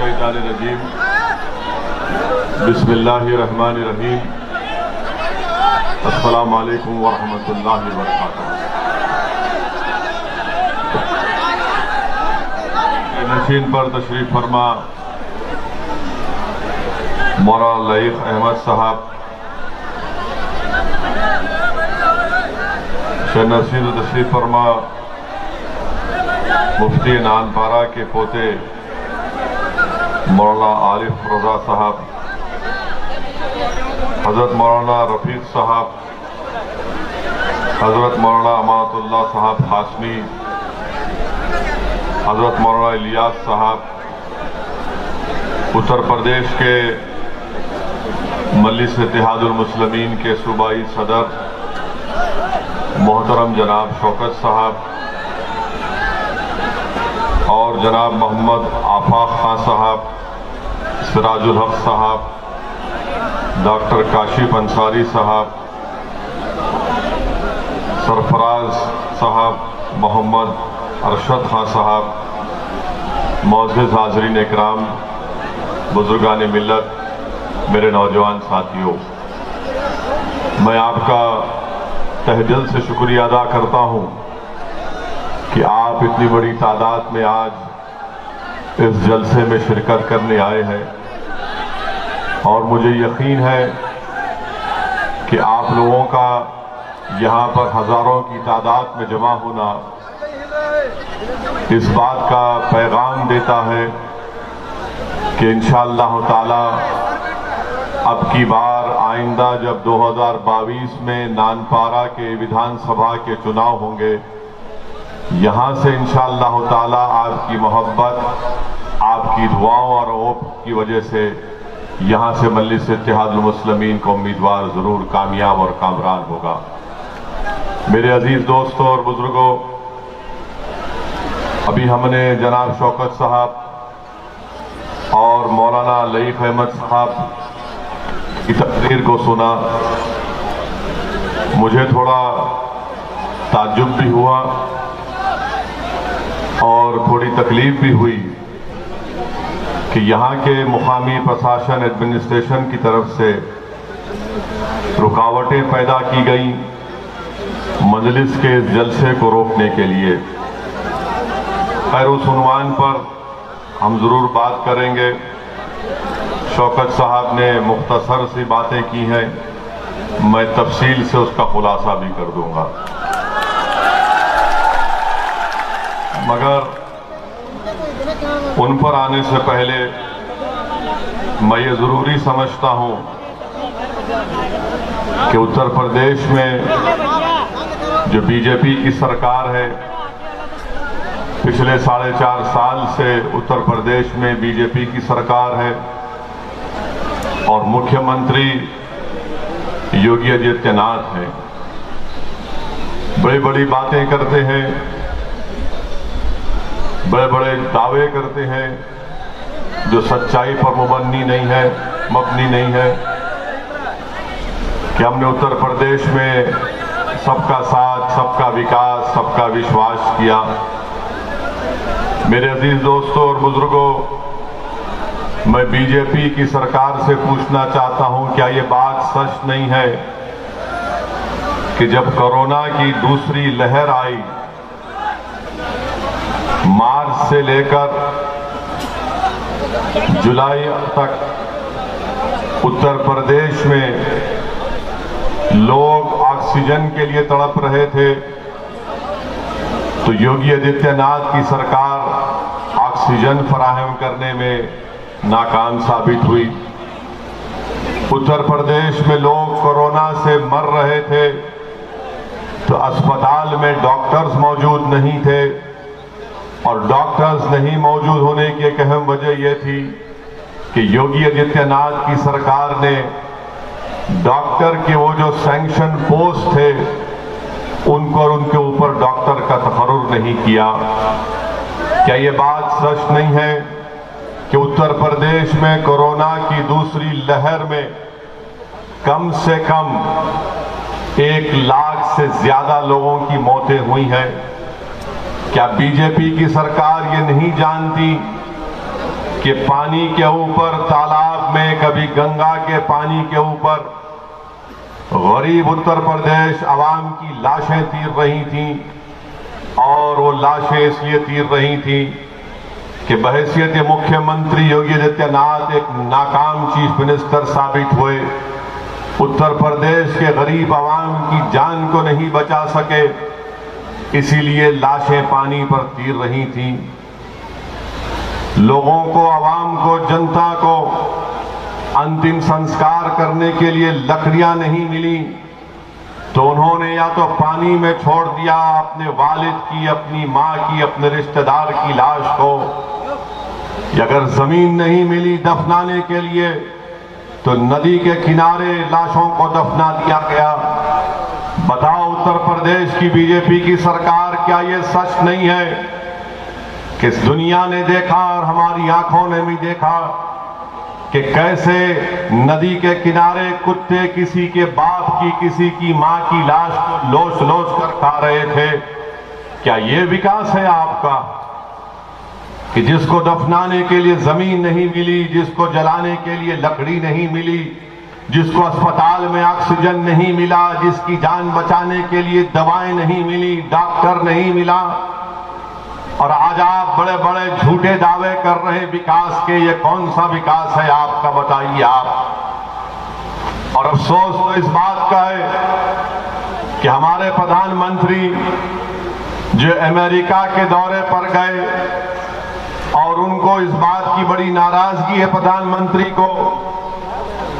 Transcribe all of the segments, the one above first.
मिनश्शैतानिर्रजीम बिस्मिल्लाहिर्रहमानिर्रहीम अस्सलामु अलैकुम वरहमतुल्लाहि वबरकातुहू। नशीन पर तशरीफ फरमा मौलाना लईक अहमद साहब, नशीन तशरीफ फरमा मुफ्ती नानपारा के पोते मौलाना आरिफ रजा साहब, हजरत मौलाना रफीक साहब, हजरत मौलाना अमानतुल्लाह साहब हाशमी, हजरत मौलाना इलियास साहब, उत्तर प्रदेश के मजलिस इत्तेहादुल मुस्लिमीन के सूबाई सदर मोहतरम जनाब शौकत साहब और जनाब मोहम्मद आफाक खान साहब, सिराजुल हक साहब, डॉक्टर काशिफ अंसारी साहब, सरफराज साहब, मोहम्मद अरशद खान साहब, मौजूद हाज़रीन इकराम, बुजुर्गान मिल्लत, मेरे नौजवान साथियों, मैं आपका तहे दिल से शुक्रिया अदा करता हूँ कि आप इतनी बड़ी तादाद में आज इस जलसे में शिरकत करने आए हैं और मुझे यकीन है कि आप लोगों का यहाँ पर हज़ारों की तादाद में जमा होना इस बात का पैगाम देता है कि इंशाअल्लाह ताला अब की बार आइंदा जब 2022 में नानपारा के विधानसभा के चुनाव होंगे, यहाँ से इंशाअल्लाह ताला आपकी मोहब्बत, आपकी दुआओं और ओप की वजह से यहाँ से मजलिस इत्तेहादुल मुस्लिमीन का उम्मीदवार ज़रूर कामयाब और कामरान होगा। मेरे अजीज़ दोस्तों और बुजुर्गों, अभी हमने जनाब शौकत साहब और मौलाना लईक अहमद साहब की तकरीर को सुना। मुझे थोड़ा ताज्जुब भी हुआ और थोड़ी तकलीफ भी हुई कि यहाँ के मुकामी प्रशासन एडमिनिस्ट्रेशन की तरफ से रुकावटें पैदा की गई मजलिस के जलसे को रोकने के लिए। खैर, उस उन्वान पर हम ज़रूर बात करेंगे। शौकत साहब ने मुख्तसर सी बातें की हैं, मैं तफसील से उसका खुलासा भी कर दूंगा, मगर उन पर आने से पहले मैं ये ज़रूरी समझता हूँ कि उत्तर प्रदेश में जो बीजेपी की सरकार है, पिछले 4.5 साल से उत्तर प्रदेश में बीजेपी की सरकार है और मुख्यमंत्री योगी आदित्यनाथ हैं। बड़ी बड़ी बातें करते हैं, बड़े बड़े दावे करते हैं जो सच्चाई पर मबनी नहीं है कि हमने उत्तर प्रदेश में सबका साथ, सबका विकास, सबका विश्वास किया। मेरे अजीज दोस्तों और बुजुर्गों, मैं बीजेपी की सरकार से पूछना चाहता हूं, क्या ये बात सच नहीं है कि जब कोरोना की दूसरी लहर आई, मार्च से लेकर जुलाई तक उत्तर प्रदेश में लोग ऑक्सीजन के लिए तड़प रहे थे, तो योगी आदित्यनाथ की सरकार ऑक्सीजन फराहम करने में नाकाम साबित हुई। उत्तर प्रदेश में लोग कोरोना से मर रहे थे तो अस्पताल में डॉक्टर्स मौजूद नहीं थे और डॉक्टर्स नहीं मौजूद होने की एक अहम वजह यह थी कि योगी आदित्यनाथ की सरकार ने डॉक्टर के वो जो सैंक्शन पोस्ट थे उनको और उनके ऊपर डॉक्टर का तकर्रुर नहीं किया। क्या ये बात सच नहीं है कि उत्तर प्रदेश में कोरोना की दूसरी लहर में कम से कम 1 लाख से ज्यादा लोगों की मौतें हुई हैं? क्या बीजेपी की सरकार ये नहीं जानती कि पानी के ऊपर, तालाब में, कभी गंगा के पानी के ऊपर गरीब उत्तर प्रदेश आवाम की लाशें तीर रही थीं। और वो लाशें इसलिए तीर रही थीं कि बहैसियत मुख्यमंत्री योगी आदित्यनाथ एक नाकाम चीफ मिनिस्टर साबित हुए, उत्तर प्रदेश के गरीब आवाम की जान को नहीं बचा सके, इसीलिए लाशें पानी पर तीर रही थीं। लोगों को, आवाम को, जनता को अंतिम संस्कार करने के लिए लकड़ियां नहीं मिली तो उन्होंने या तो पानी में छोड़ दिया अपने वालिद की, अपनी मां की, अपने रिश्तेदार की लाश को, या अगर जमीन नहीं मिली दफनाने के लिए तो नदी के किनारे लाशों को दफना दिया गया। बताओ उत्तर प्रदेश की बीजेपी की सरकार, क्या ये सच नहीं है कि इस दुनिया ने देखा और हमारी आंखों ने भी देखा कि कैसे नदी के किनारे कुत्ते किसी के बाप की, किसी की मां की लाश को लोच लोच कर खा रहे थे। क्या ये विकास है आपका कि जिसको दफनाने के लिए जमीन नहीं मिली, जिसको जलाने के लिए लकड़ी नहीं मिली, जिसको अस्पताल में ऑक्सीजन नहीं मिला, जिसकी जान बचाने के लिए दवाएं नहीं मिली, डॉक्टर नहीं मिला, और आज आप बड़े बड़े झूठे दावे कर रहे हैं विकास के? ये कौन सा विकास है आपका, बताइए आप। और अफसोस तो इस बात का है कि हमारे प्रधानमंत्री जो अमेरिका के दौरे पर गए और उनको इस बात की बड़ी नाराजगी है प्रधानमंत्री को,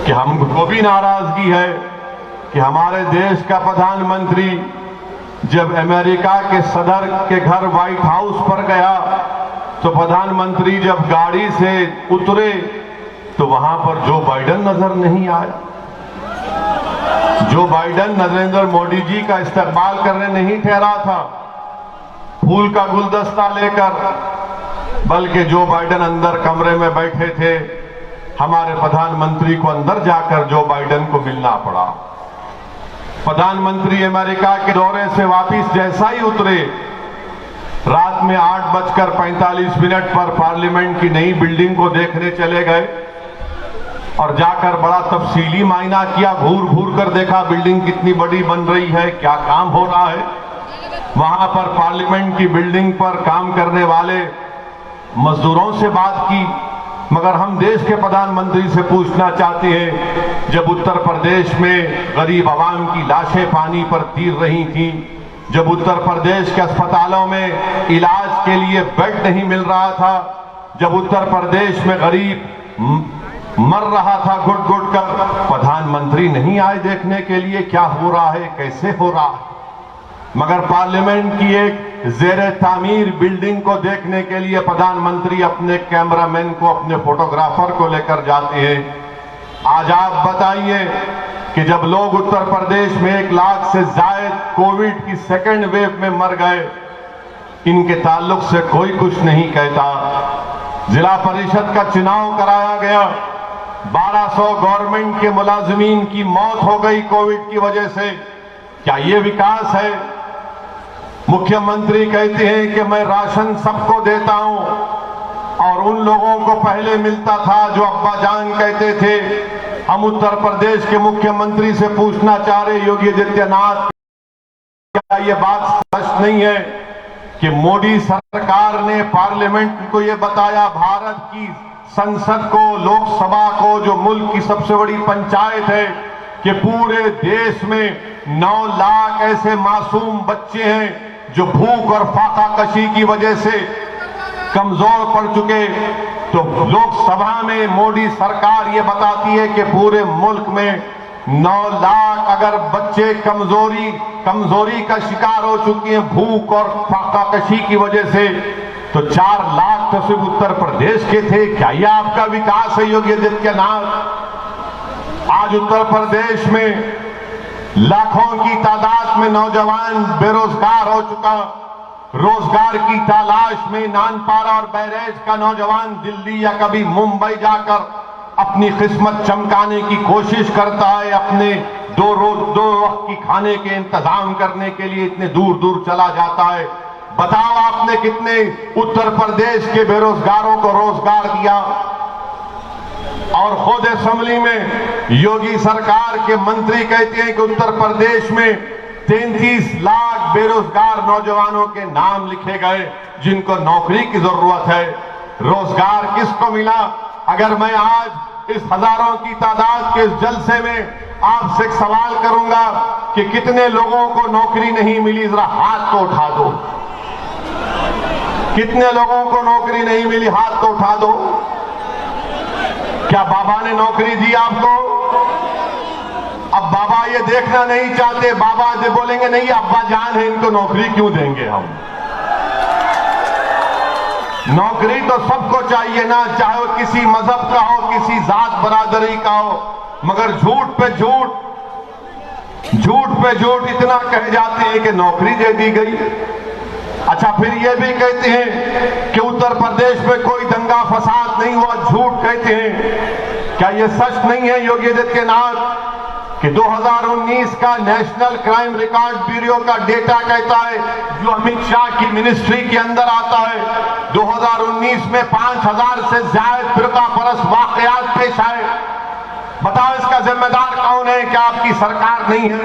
कि हमको भी नाराजगी है कि हमारे देश का प्रधानमंत्री जब अमेरिका के सदर के घर व्हाइट हाउस पर गया तो प्रधानमंत्री जब गाड़ी से उतरे तो वहां पर जो बाइडेन नजर नहीं आया। जो बाइडेन नरेंद्र मोदी जी का इस्तकबाल करने नहीं ठहरा था फूल का गुलदस्ता लेकर, बल्कि जो बाइडेन अंदर कमरे में बैठे थे, हमारे प्रधानमंत्री को अंदर जाकर जो बाइडेन को मिलना पड़ा। प्रधानमंत्री अमेरिका के दौरे से वापस जैसा ही उतरे, रात में 8:45 पर पार्लियामेंट की नई बिल्डिंग को देखने चले गए और जाकर बड़ा तफसीली मायना किया, घूर घूर कर देखा बिल्डिंग कितनी बड़ी बन रही है, क्या काम हो रहा है। वहां पर पार्लियामेंट की बिल्डिंग पर काम करने वाले मजदूरों से बात की। मगर हम देश के प्रधानमंत्री से पूछना चाहते हैं, जब उत्तर प्रदेश में गरीब आवाम की लाशें पानी पर तीर रही थीं, जब उत्तर प्रदेश के अस्पतालों में इलाज के लिए बेड नहीं मिल रहा था, जब उत्तर प्रदेश में गरीब मर रहा था घुट घुट कर, प्रधानमंत्री नहीं आए देखने के लिए क्या हो रहा है, कैसे हो रहा है। मगर पार्लियामेंट की एक जेरे तामीर बिल्डिंग को देखने के लिए प्रधानमंत्री अपने कैमरामैन को, अपने फोटोग्राफर को लेकर जाते हैं। आज आप बताइए कि जब लोग उत्तर प्रदेश में 1 लाख से ज्यादा कोविड की सेकेंड वेव में मर गए, इनके ताल्लुक से कोई कुछ नहीं कहता। जिला परिषद का चुनाव कराया गया, 1200 गवर्नमेंट के मुलाजिमीन की मौत हो गई कोविड की वजह से। क्या ये विकास है? मुख्यमंत्री कहते हैं कि मैं राशन सबको देता हूं, और उन लोगों को पहले मिलता था जो अब्बा जान कहते थे। हम उत्तर प्रदेश के मुख्यमंत्री से पूछना चाह रहे योगी आदित्यनाथ, क्या ये बात सच नहीं है कि मोदी सरकार ने पार्लियामेंट को ये बताया, भारत की संसद को, लोकसभा को, जो मुल्क की सबसे बड़ी पंचायत है, कि पूरे देश में 9 लाख ऐसे मासूम बच्चे हैं जो भूख और फाका कशी की वजह से कमजोर पड़ चुके। तो लोकसभा में मोदी सरकार ये बताती है कि पूरे मुल्क में 9 लाख अगर बच्चे कमजोरी का शिकार हो चुके हैं भूख और फाका कशी की वजह से, तो 4 लाख तो सिर्फ उत्तर प्रदेश के थे। क्या यह आपका विकास है योगी आदित्यनाथ? आज उत्तर प्रदेश में लाखों की तादाद में नौजवान बेरोजगार हो चुका। रोजगार की तलाश में नानपारा और बहराइच का नौजवान दिल्ली या कभी मुंबई जाकर अपनी किस्मत चमकाने की कोशिश करता है, अपने दो वक्त की खाने के इंतजाम करने के लिए इतने दूर दूर चला जाता है। बताओ आपने कितने उत्तर प्रदेश के बेरोजगारों को रोजगार दिया। और खुद असेंबली में योगी सरकार के मंत्री कहते हैं कि उत्तर प्रदेश में 33 लाख बेरोजगार नौजवानों के नाम लिखे गए जिनको नौकरी की जरूरत है। रोजगार किसको मिला? अगर मैं आज इस हजारों की तादाद के इस जलसे में आपसे एक सवाल करूंगा कि कितने लोगों को नौकरी नहीं मिली, जरा हाथ तो उठा दो। कितने लोगों को नौकरी नहीं मिली, हाथ तो उठा दो। क्या बाबा ने नौकरी दी आपको? अब बाबा ये देखना नहीं चाहते, बाबा जो बोलेंगे नहीं अब्बा जान है इनको नौकरी क्यों देंगे हम। नौकरी तो सबको चाहिए ना, चाहे वो किसी मजहब का हो, किसी जात बरादरी का हो, मगर झूठ पे झूठ इतना कह जाते हैं कि नौकरी दे दी गई। अच्छा, फिर ये भी कहते हैं कि उत्तर प्रदेश में कोई दंगा फसाद नहीं हुआ, झूठ कहते हैं। क्या ये सच नहीं है योगी आदित्यनाथ कि 2019 का नेशनल क्राइम रिकॉर्ड ब्यूरो का डेटा कहता है, जो अमित शाह की मिनिस्ट्री के अंदर आता है, 2019 में 5000 से ज्यादा फिरकापरस्त वाकयात पेश आए। बताओ इसका जिम्मेदार कौन है? क्या आपकी सरकार नहीं है?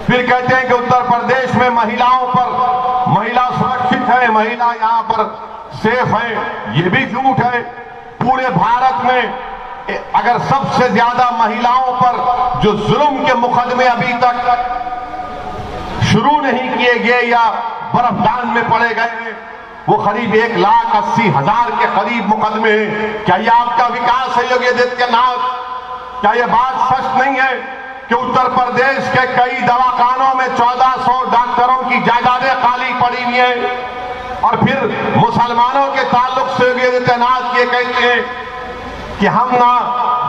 फिर कहते हैं कि उत्तर प्रदेश में महिला सुरक्षित है, महिला यहां पर सेफ है। ये भी झूठ है। पूरे भारत में अगर सबसे ज्यादा महिलाओं पर जो जुल्म के मुकदमे अभी तक शुरू नहीं किए गए या बर्फदान में पड़े गए हैं, वो करीब 1,80,000 के करीब मुकदमे हैं। क्या ये आपका विकास है योगी आदित्यनाथ? क्या ये बात सच नहीं है कि उत्तर प्रदेश के कई दवाखानों में 1400 डॉक्टरों की जायदादें खाली पड़ी हुई हैं? और फिर मुसलमानों के ताल्लुक से योगी आदित्यनाथ ये कहते हैं कि हम ना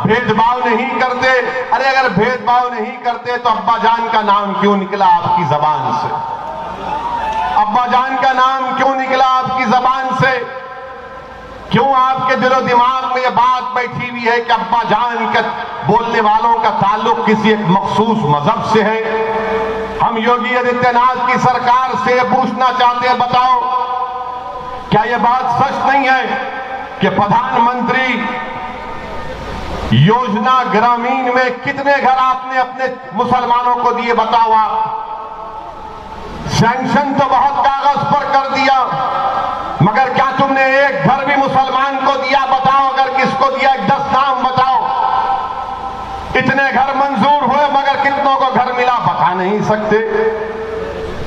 भेदभाव नहीं करते। अरे अगर भेदभाव नहीं करते तो अब्बा जान का नाम क्यों निकला आपकी जबान से? अब्बा जान का नाम क्यों निकला आपकी जबान से? क्यों आपके दिलो दिमाग में ये बात बैठी हुई है कि अब्बा जान के बोलने वालों का ताल्लुक किसी एक मखसूस मजहब से है? हम योगी आदित्यनाथ की सरकार से पूछना चाहते हैं, बताओ क्या ये बात सच नहीं है कि प्रधानमंत्री योजना ग्रामीण में कितने घर आपने अपने मुसलमानों को दिए? बताओ आप। सैंक्शन तो बहुत कागज पर कर दिया, मगर क्या तुमने एक घर भी मुसलमान को दिया? बताओ अगर किसको दिया, 10 नाम बताओ। इतने घर मंजूर हुए मगर कितनों को घर मिला बता नहीं सकते।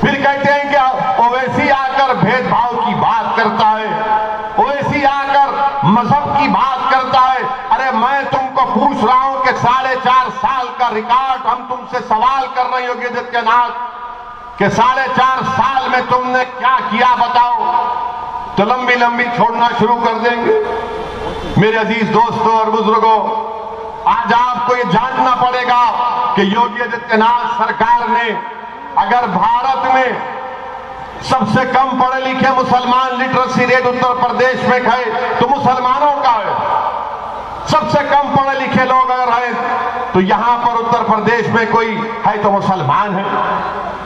फिर कहते हैं कि ओवैसी आकर भेदभाव की बात करता है, ओवैसी आकर मजहब की बात करता है। अरे मैं तुमको पूछ रहा हूं कि 4.5 साल का रिकॉर्ड हम तुमसे सवाल कर रहे हैं योगी आदित्यनाथ कि 4.5 साल में तुमने क्या किया बताओ? तो लंबी लंबी छोड़ना शुरू कर देंगे। मेरे अजीज दोस्तों और बुजुर्गों, आज आपको ये जानना पड़ेगा कि योगी आदित्यनाथ सरकार ने अगर भारत में सबसे कम पढ़े लिखे मुसलमान लिटरेसी रेट उत्तर प्रदेश में गए तो मुसलमानों का है। सबसे कम पढ़े लिखे लोग अगर हैं तो यहां पर उत्तर प्रदेश में कोई है तो मुसलमान है।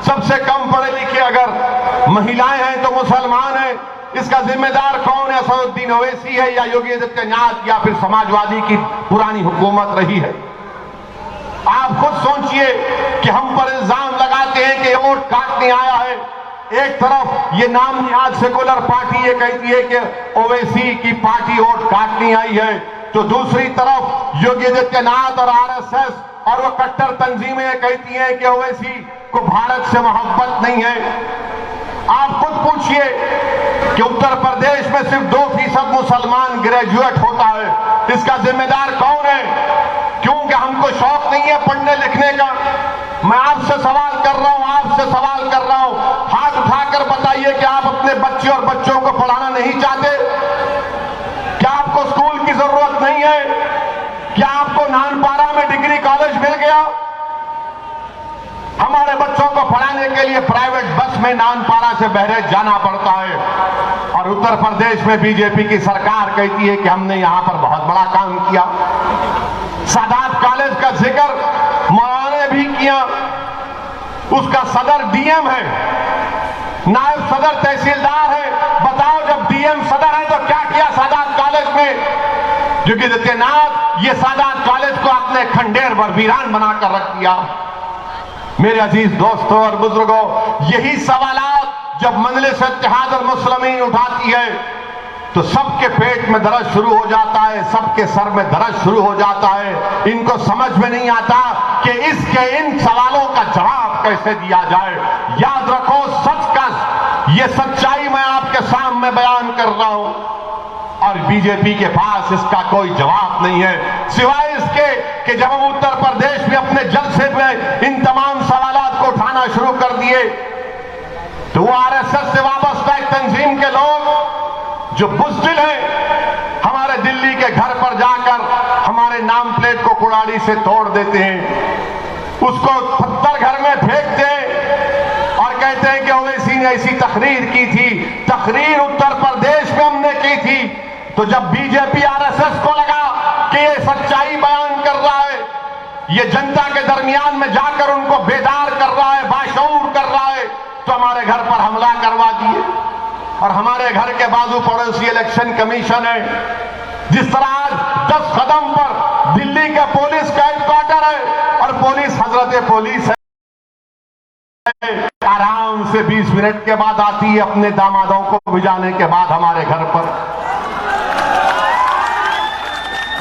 सबसे कम पढ़े लिखे अगर महिलाएं हैं तो मुसलमान है। इसका जिम्मेदार कौन है? असदुद्दीन ओवैसी है या योगी आदित्यनाथ या फिर समाजवादी की पुरानी हुकूमत रही है? आप खुद सोचिए कि हम पर इल्जाम लगाते हैं कि वोट काटने आया है। एक तरफ ये नाम निहाद सेकुलर पार्टी ये कहती है कि ओवैसी की पार्टी वोट काटने आई है, तो दूसरी तरफ योगी आदित्यनाथ और आरएसएस और वो कट्टर तंजीमें कहती हैं कि ओवैसी को भारत से मोहब्बत नहीं है। आप खुद पूछिए कि उत्तर प्रदेश में सिर्फ 2% मुसलमान ग्रेजुएट होता है। इसका जिम्मेदार कौन है? क्योंकि हमको शौक नहीं है पढ़ने लिखने का। मैं आपसे सवाल कर रहा हूं, आपसे सवाल कर रहा हूं, हाथ उठाकर बताइए कि आप अपने बच्चे और बच्चों को पढ़ाना नहीं चाहते? क्या आपको स्कूल की जरूरत नहीं है? क्या आपको नानपारा में डिग्री कॉलेज मिल गया? हमारे बच्चों को पढ़ाने के लिए प्राइवेट बस में नानपारा से बहरेज जाना पड़ता है। और उत्तर प्रदेश में बीजेपी की सरकार कहती है कि हमने यहां पर बहुत बड़ा काम किया। सादात कॉलेज का जिक्र मौलाना ने भी किया, उसका सदर डीएम है। नायब सदर तहसीलदार है, बताओ जब डीएम सदर है तो क्या किया सादात कॉलेज में? योगी आदित्यनाथ ये सादात कॉलेज को आपने खंडेर व वीरान बनाकर रख दिया। मेरे अजीज दोस्तों और बुजुर्गों, यही सवालात जब मजलिस इत्तेहाद मुस्लिमीन उठाती है तो सबके पेट में दर्द शुरू हो जाता है, सबके सर में दर्द शुरू हो जाता है। इनको समझ में नहीं आता कि इसके इन सवालों का जवाब कैसे दिया जाए। याद रखो, सच का ये सच्चाई मैं आपके सामने बयान कर रहा हूं और बीजेपी के पास इसका कोई जवाब नहीं है, सिवाय इसके कि जब हम उत्तर प्रदेश में अपने जलसे में इन तमाम सवालात को उठाना शुरू कर दिए तो वो आरएसएस से वाबस्ता एक तंजीम के लोग जो बुज़दिल हैं हमारे दिल्ली के घर पर जाकर हमारे नाम प्लेट को कुड़ाड़ी से तोड़ देते हैं, उसको पत्थर घर में फेंकते हैं और कहते हैं कि ओवैसी ने ऐसी तकरीर की थी। तकरीर उत्तर प्रदेश में हमने की थी, तो जब बीजेपी आरएसएस को लगा कि ये सच्चाई बयान कर रहा है, ये जनता के दरमियान में जाकर उनको बेदार कर रहा है, बाशऊर कर रहा है, तो हमारे घर पर हमला करवा दिए। और हमारे घर के बाजू पड़ोसी इलेक्शन कमीशन है, जिस तरह आज 10 कदम पर दिल्ली का पुलिस का हेडक्वार्टर है और पुलिस हजरत पुलिस है, आराम से 20 मिनट के बाद आती है अपने दामादों को भिजाने के बाद हमारे घर पर।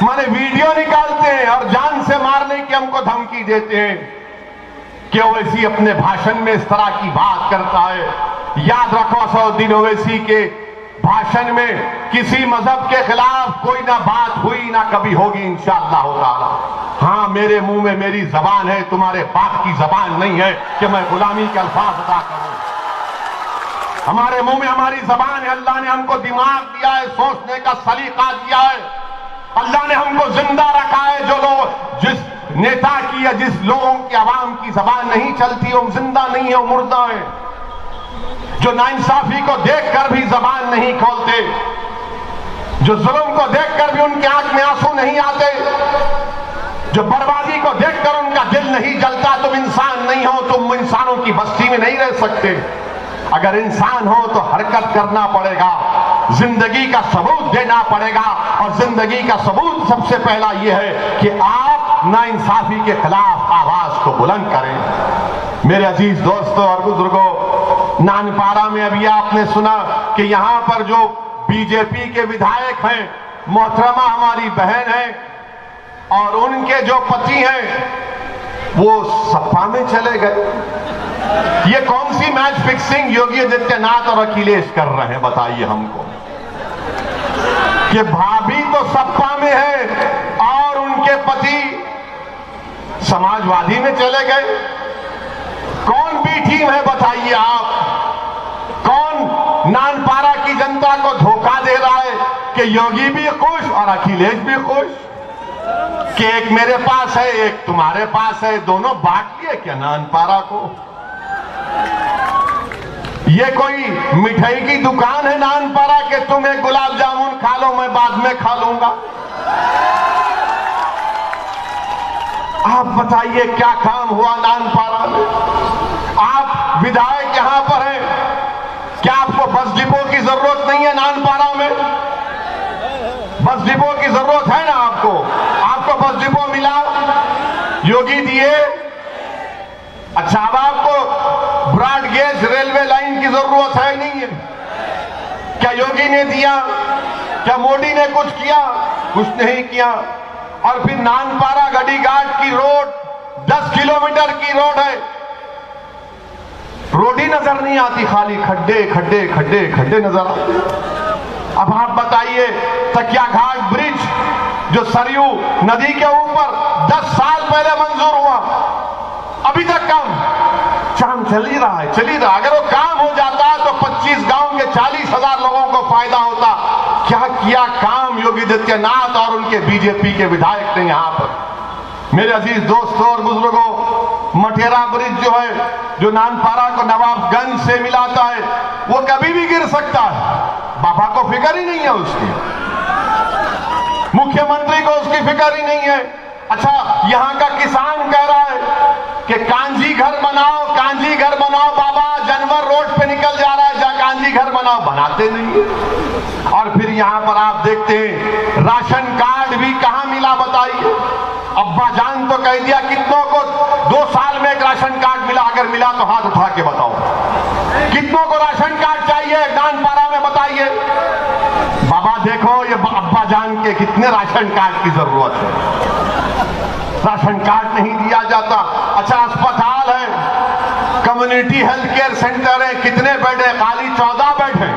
माने वीडियो निकालते हैं और जान से मारने की हमको धमकी देते हैं कि ओवैसी अपने भाषण में इस तरह की बात करता है। याद रखो, असदुद्दीन ओवैसी के भाषण में किसी मजहब के खिलाफ कोई ना बात हुई ना कभी होगी इंशाअल्लाह ताला। हाँ, मेरे मुंह में मेरी जबान है, तुम्हारे बाप की जबान नहीं है कि मैं गुलामी के अल्फाज अदा करूं। हमारे मुंह में हमारी जबान है। अल्लाह ने हमको दिमाग दिया है, सोचने का सलीका दिया है। अल्लाह ने हमको जिंदा रखा है। जो लोग जिस नेता की या जिस लोगों की आवाम की जबान नहीं चलती, वो जिंदा नहीं है, वो मुर्दा है। जो नाइंसाफी को देखकर भी जबान नहीं खोलते, जो जुल्म को देखकर भी उनके आंख में आंसू नहीं आते, जो बर्बादी को देखकर उनका दिल नहीं जलता, तुम इंसान नहीं हो, तुम इंसानों की बस्ती में नहीं रह सकते। अगर इंसान हो तो हरकत करना पड़ेगा, जिंदगी का सबूत देना पड़ेगा। और जिंदगी का सबूत सबसे पहला यह है कि आप नाइंसाफी के खिलाफ आवाज को बुलंद करें। मेरे अजीज दोस्तों और बुजुर्गों, नानपारा में अभी आपने सुना कि यहां पर जो बीजेपी के विधायक हैं, मोहतरमा हमारी बहन है और उनके जो पति हैं वो सपा में चले गए। ये कौन सी मैच फिक्सिंग योगी आदित्यनाथ और अखिलेश कर रहे हैं, बताइए हमको। कि भाभी तो सपा में है और उनके पति समाजवादी में चले गए। कौन बी टीम है बताइए आप? कौन नानपारा की जनता को धोखा दे रहा है कि योगी भी खुश और अखिलेश भी खुश, कि एक मेरे पास है एक तुम्हारे पास है, दोनों बांट लिए क्या नानपारा को? ये कोई मिठाई की दुकान है नानपारा के तुम एक गुलाब जामुन खा लो, मैं बाद में खा लूंगा? आप बताइए क्या काम हुआ नानपारा में? आप विधायक यहां पर हैं, क्या आपको बस डिपो की जरूरत नहीं है नानपारा में? बस डिपो की जरूरत है ना आपको? आपको बस डिपो मिला, योगी दिए। अच्छा, अब आपको ब्रॉड गेज रेलवे लाइन की जरूरत है नहीं है? क्या योगी ने दिया? क्या मोदी ने कुछ किया? कुछ नहीं किया। और फिर नानपारा गढ़ीघाट की रोड 10 किलोमीटर की रोड है, रोड ही नजर नहीं आती, खाली खड्डे खड्डे खड्डे खड्डे नजर आते। अब आप बताइए, तकिया घाट ब्रिज जो सरयू नदी के ऊपर 10 साल पहले मंजूर हुआ, अभी तक काम चल ही रहा है, चल ही रहा। अगर वो काम हो जाता तो 25 गांव के 40,000 लोगों को फायदा होता। क्या किया काम योगी आदित्यनाथ और उनके बीजेपी के विधायक ने यहां पर? मेरे अजीज दोस्तों और बुजुर्गों, मटेरा ब्रिज जो है, जो नानपारा को नवाबगंज से मिलाता है, वो कभी भी गिर सकता है। बाबा को फिक्र ही नहीं है उसकी, मुख्यमंत्री को उसकी फिक्र ही नहीं है। अच्छा, यहां का किसान कह रहा है कि कांजी घर बनाओ, कांजी घर बनाओ बाबा, जानवर रोड पे निकल जा रहा घर बनाओ, बनाते नहीं है। और फिर यहां पर आप देखते हैं राशन कार्ड भी कहां मिला बताइए। अब्बा जान तो कह दिया कितनों को 2 साल में एक राशन कार्ड मिला, अगर मिला तो हाथ उठा के बताओ। कितनों को राशन कार्ड चाहिए नानपारा में बताइए। बाबा देखो ये अब्बा जान के कितने राशन कार्ड की जरूरत है, राशन कार्ड नहीं दिया जाता। अच्छा अस्पताल है, कम्युनिटी हेल्थ केयर सेंटर है, कितने बेड है? खाली 14 बेड है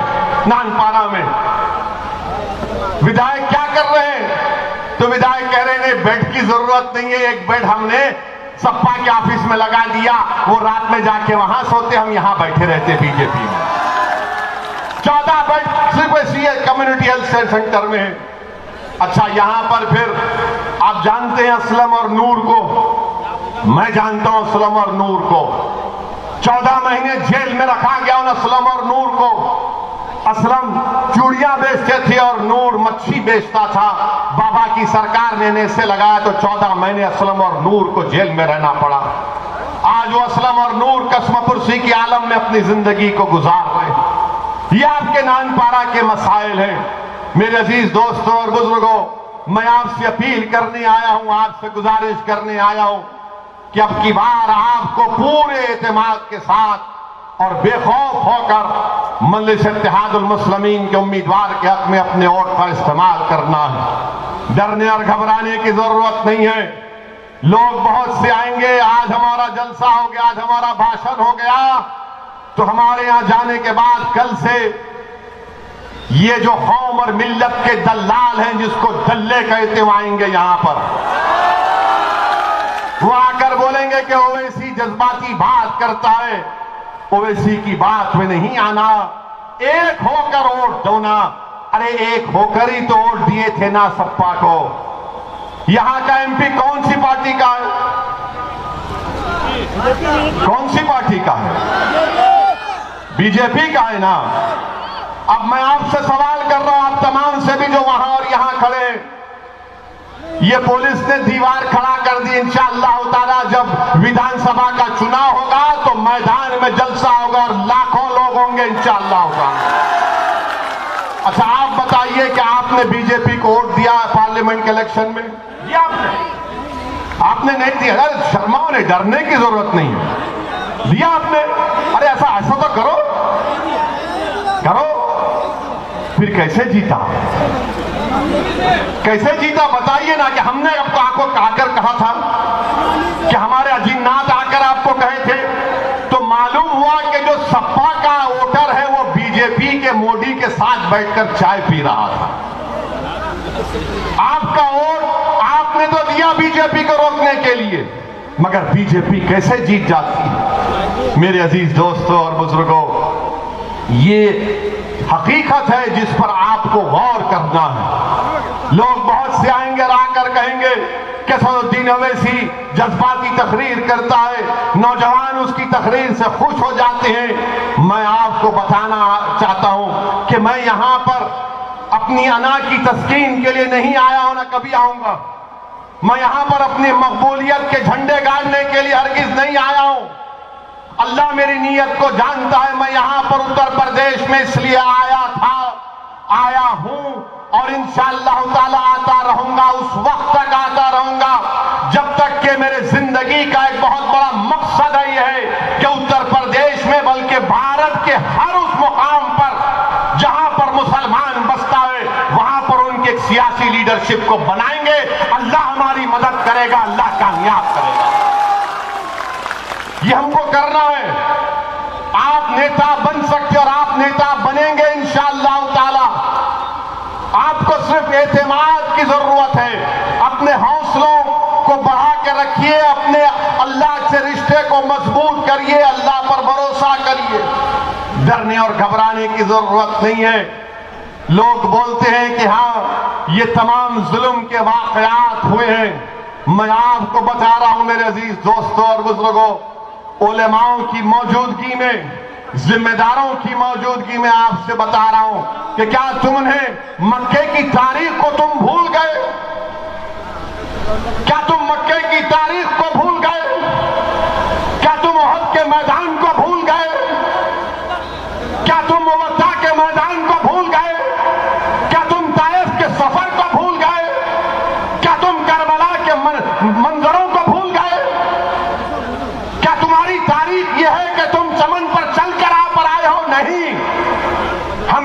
नानपारा में। विधायक क्या कर रहे हैं? तो विधायक कह रहे हैं बेड की जरूरत नहीं है, एक बेड हमने सपा के ऑफिस में लगा दिया, वो रात में जाके वहां सोते, हम यहां बैठे रहते बीजेपी में। 14 बेड सिर्फ ऐसी कम्युनिटी हेल्थ केयर सेंटर में है। अच्छा यहां पर फिर आप जानते हैं असलम और नूर को, मैं जानता हूं असलम और नूर को, 14 महीने जेल में रखा गया उन असलम और नूर को। असलम चूड़ियां बेचते थे और नूर मच्छी बेचता था। बाबा की सरकार ने नेसे लगाया तो 14 महीने असलम और नूर को जेल में रहना पड़ा। आज वो असलम और नूर कसमपुरसी की आलम में अपनी जिंदगी को गुजार रहे। ये आपके नानपारा के मसाइल हैं। मेरे अजीज दोस्तों और बुजुर्गों, मैं आपसे अपील करने आया हूं, आपसे गुजारिश करने आया हूं कि अब की बार आपको पूरे एतमाद के साथ और बेखौफ होकर मजलिस इत्तेहादुल मुस्लिमीन के उम्मीदवार के हक में अपने वोट का इस्तेमाल करना है। डरने और घबराने की जरूरत नहीं है। लोग बहुत से आएंगे, आज हमारा जलसा हो गया, आज हमारा भाषण हो गया, तो हमारे यहां जाने के बाद कल से ये जो कौम और मिल्लत के दल्लाल हैं, जिसको दल्ले कहते हुए आएंगे यहां पर, वो आकर बोलेंगे कि ओवैसी जज्बाती बात करता है। ओवैसी की बात में नहीं आना, एक होकर वोट दोना। अरे एक होकर ही तो वोट दिए थे ना सपा को। यहां का एमपी कौन सी पार्टी का है? कौन सी पार्टी का है? बीजेपी का है ना। अब मैं आपसे सवाल कर रहा हूं, आप तमाम से भी जो वहां और यहां खड़े, ये पुलिस ने दीवार खड़ा कर दी। इंशाअल्लाह ताला जब विधानसभा का चुनाव होगा तो मैदान में जलसा होगा और लाखों लोग होंगे इंशाअल्लाह ताला। अच्छा आप बताइए कि आपने बीजेपी को वोट दिया है पार्लियामेंट के इलेक्शन में? दिया आपने नहीं दिया? अरे शर्माओ नहीं, डरने की जरूरत नहीं है, दिया आपने। अरे ऐसा तो करो, फिर कैसे जीता? कैसे जीता बताइए ना। कि हमने आपको आकर कहा था कि हमारे अजीनात आकर आपको कहे थे, तो मालूम हुआ कि जो सपा का वोटर है वो बीजेपी के मोदी के साथ बैठकर चाय पी रहा था। आपका वोट आपने तो दिया बीजेपी को रोकने के लिए, मगर बीजेपी कैसे जीत जाती है? मेरे अजीज दोस्तों और बुजुर्गों, ये हकीकत है जिस पर आपको गौर करना है। लोग बहुत से आएंगे और आकर कहेंगे कि असदुद्दीन ओवैसी जज्बाती तकरीर करता है, नौजवान उसकी तकरीर से खुश हो जाते हैं। मैं आपको बताना चाहता हूं कि मैं यहां पर अपनी अना की तस्कीन के लिए नहीं आया हूं, ना कभी आऊंगा। मैं यहां पर अपनी मकबूलियत के झंडे गाड़ने के लिए हरगिज नहीं आया हूं। अल्लाह मेरी नीयत को जानता है। मैं यहां पर उत्तर प्रदेश में इसलिए आया हूं और इंशाअल्लाह ताला आता रहूंगा, उस वक्त तक आता रहूंगा जब तक कि मेरे जिंदगी का एक बहुत बड़ा मकसद है कि उत्तर प्रदेश में बल्कि भारत के हर उस मुकाम पर जहां पर मुसलमान बसता है वहां पर उनके एक सियासी लीडरशिप को बनाएंगे। अल्लाह हमारी मदद करेगा, अल्लाह कामयाब करेगा। ये हमको करना है। आप नेता बन सकते और आप नेता बनेंगे इंशाअल्लाह ताला। आपको सिर्फ एतमाद की जरूरत है। अपने हौसलों को बढ़ा के रखिए, अपने अल्लाह से रिश्ते को मजबूत करिए, अल्लाह पर भरोसा करिए। डरने और घबराने की जरूरत नहीं है। लोग बोलते हैं कि हाँ ये तमाम जुल्म के वाकयात हुए हैं। मैं आपको बता रहा हूं मेरे अजीज दोस्तों और बुजुर्गों, उलेमाओं की मौजूदगी में, जिम्मेदारों की मौजूदगी में आपसे बता रहा हूं कि क्या तुमने मक्के की तारीख को तुम भूल गए? क्या तुम मक्के की तारीख को भूल गए? क्या तुम ओहद के मैदान को भूल गए? क्या तुम मुवत्ता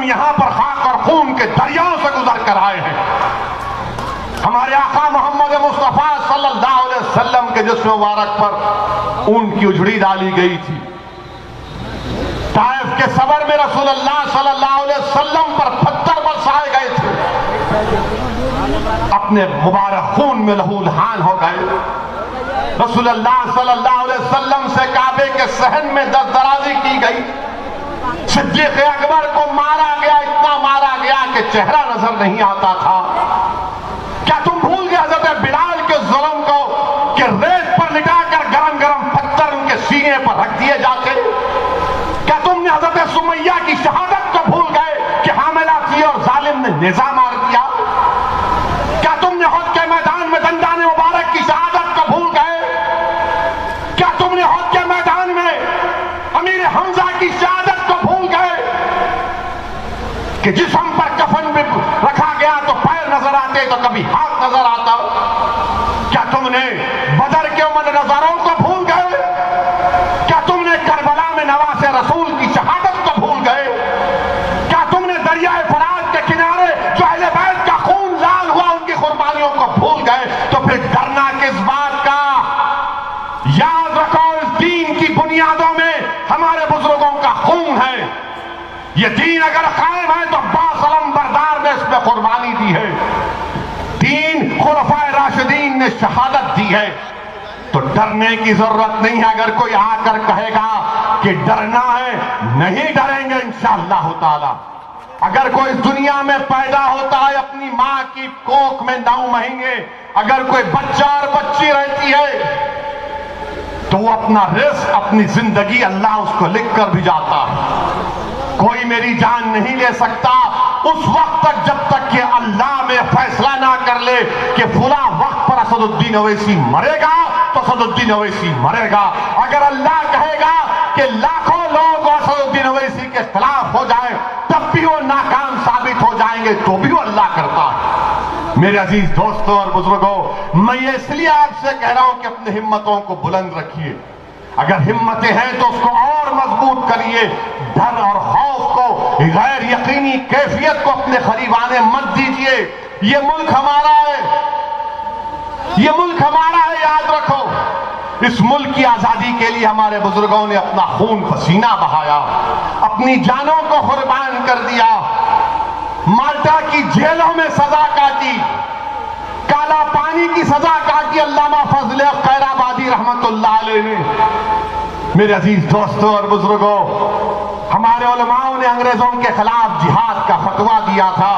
हम यहां पर खाक और खून के दरियाओं से गुजर कर आए हैं। हमारे आका मोहम्मद मुस्तफा सल्लल्लाहु अलैहि वसल्लम के जिस्म मुबारक पर ऊन की उजड़ी डाली गई थी। ताइफ के सबर में रसूलुल्लाह सल्लल्लाहु अलैहि वसल्लम पर पत्थर बरसाए गए थे, अपने मुबारक खून में लहूलुहान हो गए। रसूलुल्लाह सल्लल्लाहु अलैहि वसल्लम से काबे के सहन में दस्तराजी की गई। सिद्दीक़ अकबर को मारा गया, इतना मारा गया कि चेहरा नजर नहीं आता था। क्या तुम भूल गए हजरत बिलाल के जुल्म को कि रेत पर लिटाकर गरम गरम पत्थर उनके सीने पर रख दिए जाते? क्या तुमने हजरत सुमैया की शहादत को भूल गए कि हामिला थी और जालिम ने नेज़ा मार दिया? क्या तुमने उहद के मैदान में दंदाने मुबारक की शहादत को भूल गए? क्या तुमने उहद के मैदान में अमीर हमजा की शहादत को भूल गए कि जिस्म पर कफन भी रखा गया तो पैर नजर आते तो कभी हाथ नजर आता? क्या तुमने बदर के उमर नजारों को भूल गए? क्या तुमने करबला में नवासे रसूल की शहादत को भूल गए? क्या तुमने दरियाए फरात के किनारे जो अहले बैत का खून लाल हुआ उनकी कुर्बानियों को भूल गए? तो फिर डरना किस बात का? याद रखो, इस दीन की बुनियादों में हमारे बुजुर्गों का खून है। ये दीन अगर कायम है तो बासलम बरदार ने इसमें कुर्बानी दी है। दीन खुलफाए राशिदीन ने शहादत दी है। तो डरने की जरूरत नहीं है। अगर कोई आकर कहेगा कि डरना है, नहीं डरेंगे इंशाअल्लाह ताला। अगर कोई इस दुनिया में पैदा होता है अपनी मां की कोख में 9 महीने, अगर कोई बच्चा और बच्ची रहती है तो वो अपना रिस्क, अपनी जिंदगी अल्लाह उसको लिख कर भी जाता है। कोई मेरी जान नहीं ले सकता उस वक्त तक जब तक कि अल्लाह में फैसला ना कर ले कि फुला वक्त पर असदुद्दीन ओवैसी मरेगा तो असदुद्दीन ओवैसी मरेगा। अगर अल्लाह कहेगा कि लाखों लोग असदुद्दीन ओवैसी के खिलाफ हो जाए तब भी वो नाकाम साबित हो जाएंगे तो भी वो अल्लाह करता है। मेरे अजीज दोस्तों और बुजुर्गों, मैं ये इसलिए आपसे कह रहा हूं कि अपनी हिम्मतों को बुलंद रखिए। अगर हिम्मतें हैं तो उसको और मजबूत करिए। डर और खौफ को, गैर यकीनी कैफियत को अपने करीब आने मत दीजिए। ये मुल्क हमारा है, ये मुल्क हमारा है, याद रखो। इस मुल्क की आजादी के लिए हमारे बुजुर्गों ने अपना खून पसीना बहाया, अपनी जानों को कुर्बान कर दिया, माल्टा की जेलों में सजा काटी, काला पानी की सजा काटी अल्लामा फजल खैराबादी रहमतुल्लाह अलैह ने। मेरे अजीज दोस्तों और बुजुर्गों, हमारे उलमाओं ने अंग्रेजों के खिलाफ जिहाद का फतवा दिया था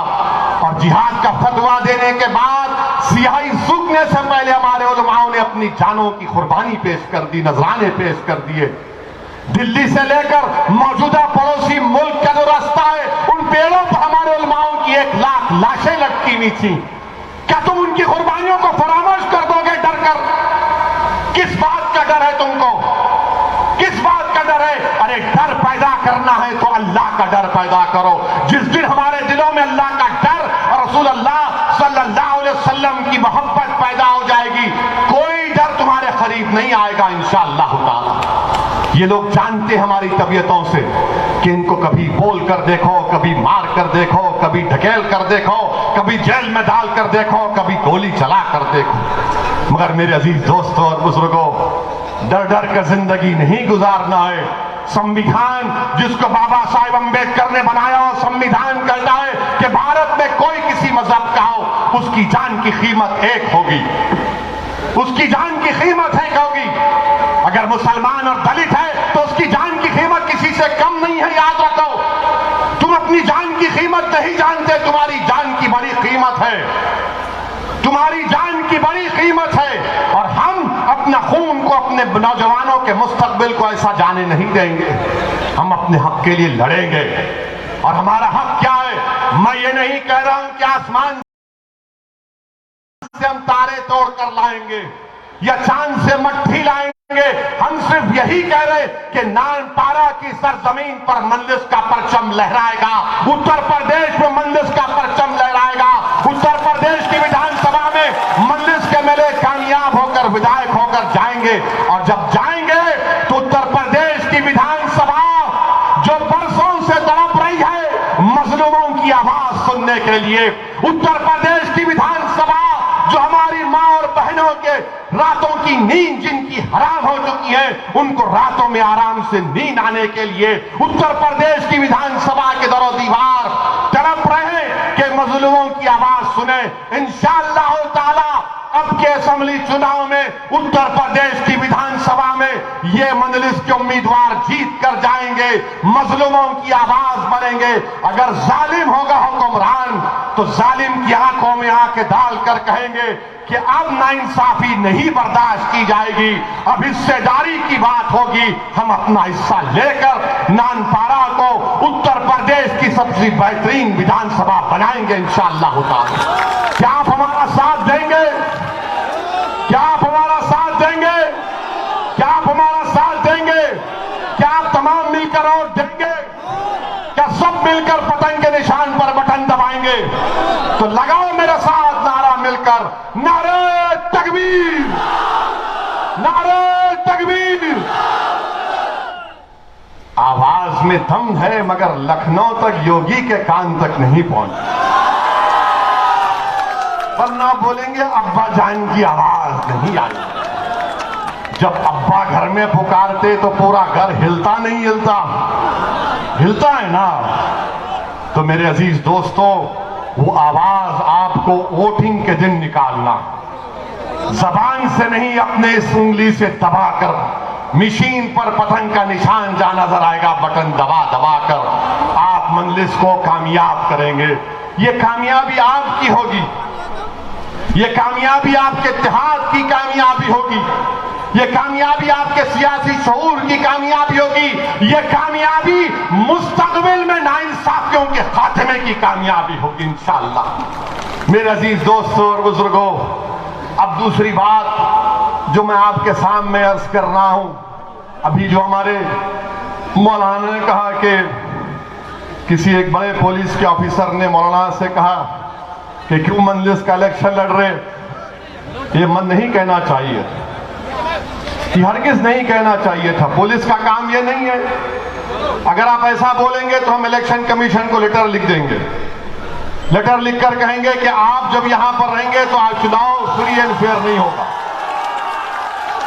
और जिहाद का फतवा देने के बाद सियाही सूखने से पहले हमारे उलमाओं ने अपनी जानों की कुर्बानी पेश कर दी, नजराने पेश कर दिए। दिल्ली से लेकर मौजूदा पड़ोसी मुल्क का जो रास्ता है उन पेड़ों पर हमारे उलमाओं की 1 लाख लाशें लटकी हुई थी। क्या तुम उनकी कुर्बानियों को फरामोश कर दोगे डर कर? किस बात का डर है तुमको? किस बात का डर है? अरे डर पैदा करना है तो अल्लाह का डर पैदा करो। जिस दिन हमारे दिलों में अल्लाह का डर और रसूल अल्लाह सल्लल्लाहु अलैहि वसल्लम की मोहब्बत पैदा हो जाएगी, कोई डर तुम्हारे करीब नहीं आएगा इंशाअल्लाह ताला। ये लोग जानते हमारी तबीयतों से कि इनको कभी बोल कर देखो, कभी मार कर देखो, कभी ढकेल कर देखो, कभी जेल में डाल कर देखो, कभी गोली चला कर देखो। मगर मेरे अजीज दोस्तों और बुजुर्गों, डर डर कर जिंदगी नहीं गुजारना है। संविधान जिसको बाबा साहेब अम्बेडकर ने बनाया और संविधान कहता है कि भारत में कोई किसी मजहब का हो उसकी जान की कीमत एक होगी, उसकी जान की कीमत एक होगी। अगर मुसलमान और दलित है तो उसकी जान की कीमत किसी से कम नहीं है, याद रखो। तुम अपनी जान की कीमत नहीं जानते, तुम्हारी जान की बड़ी कीमत है, तुम्हारी जान की बड़ी कीमत है। और हम अपना खून को, अपने नौजवानों के मुस्तकबिल को ऐसा जाने नहीं देंगे। हम अपने हक के लिए लड़ेंगे। और हमारा हक क्या है? मैं ये नहीं कह रहा हूं कि आसमान से हम तारे तोड़ कर लाएंगे या चांद से मट्टी लाएंगे। हम सिर्फ यही कह रहे कि नानपारा की सरजमीन पर मंदिर का परचम लहराएगा, उत्तर प्रदेश में मंदिर का परचम लहराएगा, उत्तर प्रदेश की विधानसभा में मंदिर के मेले कामयाब होकर विधायक होकर जाएंगे। और जब जाएंगे तो उत्तर प्रदेश की विधानसभा जो बरसों से तड़प रही है, मजलूम आवाज सुनने के लिए। उत्तर प्रदेश की विधानसभा जो हमारी मां और बहनों के रातों की नींद जिनकी हराम हो चुकी है, उनको रातों में आराम से नींद आने के लिए उत्तर प्रदेश की विधानसभा के दरो दीवार तड़प रहे कि मजलूमों की आवाज सुने। इंशाअल्लाह ताला अब के असेंबली चुनाव में उत्तर प्रदेश की विधानसभा में ये मजलिस के उम्मीदवार जीत कर जाएंगे, मजलूमों की आवाज बनेंगे। अगर जालिम होगा हुक्मरान तो जालिम की आंखों में आंखें डालकर कहेंगे कि अब नाइंसाफी नहीं बर्दाश्त की जाएगी, अब हिस्सेदारी की बात होगी। हम अपना हिस्सा लेकर नानपारा को उत्तर प्रदेश की सबसे बेहतरीन विधानसभा बनाएंगे इंशाअल्लाह ताला। क्या आप हमारा साथ देंगे? क्या आप हमारा साथ देंगे? क्या आप हमारा साथ देंगे? क्या आप तमाम मिलकर वोट देंगे? क्या सब मिलकर पतंग के निशान पर बटन दबाएंगे? तो लगाओ मेरे साथ नारा मिलकर, नारे तकबीर, नारे तकबीर। आवाज में दम है मगर लखनऊ तक योगी के कान तक नहीं पहुंचा। वरना बोलेंगे अब्बा जान की आवाज नहीं आई। जब अब्बा घर में पुकारते तो पूरा घर हिलता नहीं हिलता? हिलता है ना। तो मेरे अजीज दोस्तों, वो आवाज आपको वोटिंग के दिन निकालना, जबान से नहीं अपने इस उंगली से दबाकर मशीन पर पतंग का निशान जहां नजर आएगा बटन दबा दबा कर आप मजलिस को कामयाब करेंगे। ये कामयाबी आपकी होगी, ये कामयाबी आपके इत्तेहाद की कामयाबी होगी, ये कामयाबी आपके सियासी शऊर की कामयाबी होगी, ये कामयाबी मुस्तकबिल में नाइंसाफियों के खात्मे की कामयाबी होगी इंशाअल्लाह। मेरे अजीज दोस्तों और बुजुर्गों, अब दूसरी बात जो मैं आपके सामने अर्ज कर रहा हूं, अभी जो हमारे मौलाना ने कहा कि किसी एक बड़े पुलिस के ऑफिसर ने मौलाना से कहा कि क्यों मजलिस का इलेक्शन लड़ रहे, ये मन नहीं कहना चाहिए, ये हरगिज नहीं कहना चाहिए था। पुलिस का काम ये नहीं है। अगर आप ऐसा बोलेंगे तो हम इलेक्शन कमीशन को लेटर लिख देंगे, लेटर लिखकर कहेंगे कि आप जब यहां पर रहेंगे तो आज चुनाव फ्री एंड फेयर नहीं होगा।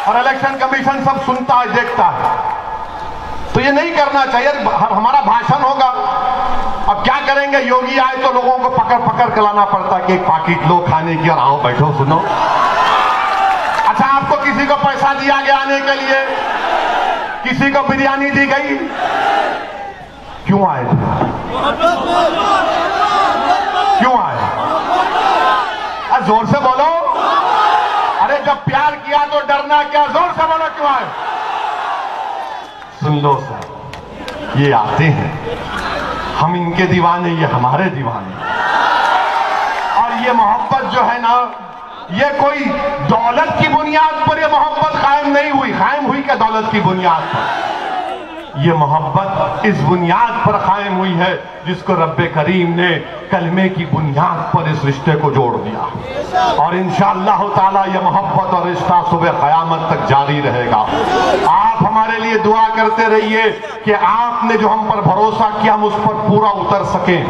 और इलेक्शन कमीशन सब सुनता है, देखता है। तो ये नहीं करना चाहिए। हमारा भाषण होगा, अब क्या करेंगे, योगी आए तो लोगों को पकड़ पकड़ के लाना पड़ता कि एक पाकिट लो खाने की और आओ बैठो सुनो। अच्छा, आपको किसी को पैसा दिया गया आने के लिए? किसी को बिरयानी दी गई? क्यों आए थे? क्यों आए? अरे जोर से बोलो। अरे जब प्यार किया तो डरना क्या? जोर से बोलो क्यों आए? सुन लो सर, ये आते हैं, हम इनके दीवाने, ये हमारे दीवाने। और ये मोहब्बत जो है ना, ये कोई दौलत की बुनियाद पर ये मोहब्बत कायम नहीं हुई। कायम हुई क्या दौलत की बुनियाद पर? ये मोहब्बत इस बुनियाद पर कायम हुई है जिसको रब्बे करीम ने कलमे की बुनियाद पर इस रिश्ते को जोड़ दिया। और इंशाअल्लाह ताला ये मोहब्बत और रिश्ता सुबह क़यामत तक जारी रहेगा। आप हमारे लिए दुआ करते रहिए कि आपने जो हम पर भरोसा किया हम उस पर पूरा उतर सकें,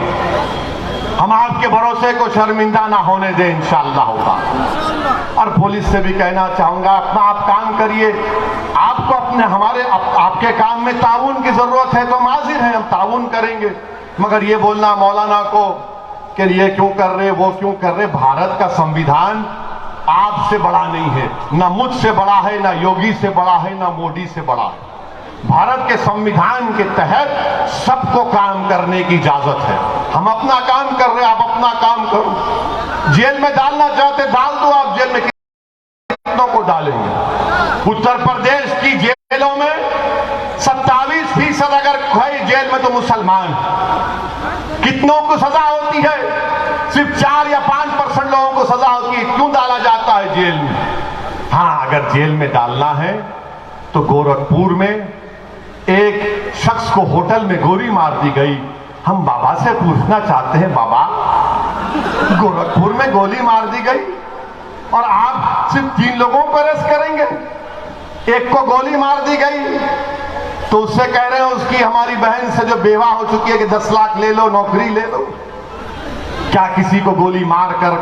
हम आपके भरोसे को शर्मिंदा ना होने दें इंशाअल्लाह ताला। और पुलिस से भी कहना चाहूंगा, अपना आप काम करिए। आपको अपने हमारे आपके काम में ताउन की जरूरत है तो हम हाजिर हैं, हम ताउन करेंगे। मगर ये बोलना मौलाना को कि ये क्यों कर रहे, वो क्यों कर रहे, भारत का संविधान आपसे बड़ा नहीं है, ना मुझसे बड़ा है, ना योगी से बड़ा है, ना मोदी से बड़ा है। भारत के संविधान के तहत सबको काम करने की इजाजत है। हम अपना काम कर रहे हैं, आप अपना काम करो। जेल में डालना चाहते डाल दो, आप जेल में कितनों को डालेंगे? उत्तर प्रदेश की जेलों में 27% अगर है जेल में तो मुसलमान, कितनों को सजा होती है? सिर्फ 4 या 5% लोगों को सजा होती है। क्यों डाला जाता है जेल में? हाँ, अगर जेल में डालना है तो गोरखपुर में एक शख्स को होटल में गोली मार दी गई। हम बाबा से पूछना चाहते हैं, बाबा गोरखपुर में गोली मार दी गई और आप सिर्फ 3 लोगों को अरेस्ट करेंगे? एक को गोली मार दी गई तो उससे कह रहे हैं उसकी हमारी बहन से जो बेवा हो चुकी है कि 10 लाख ले लो, नौकरी ले लो। क्या किसी को गोली मारकर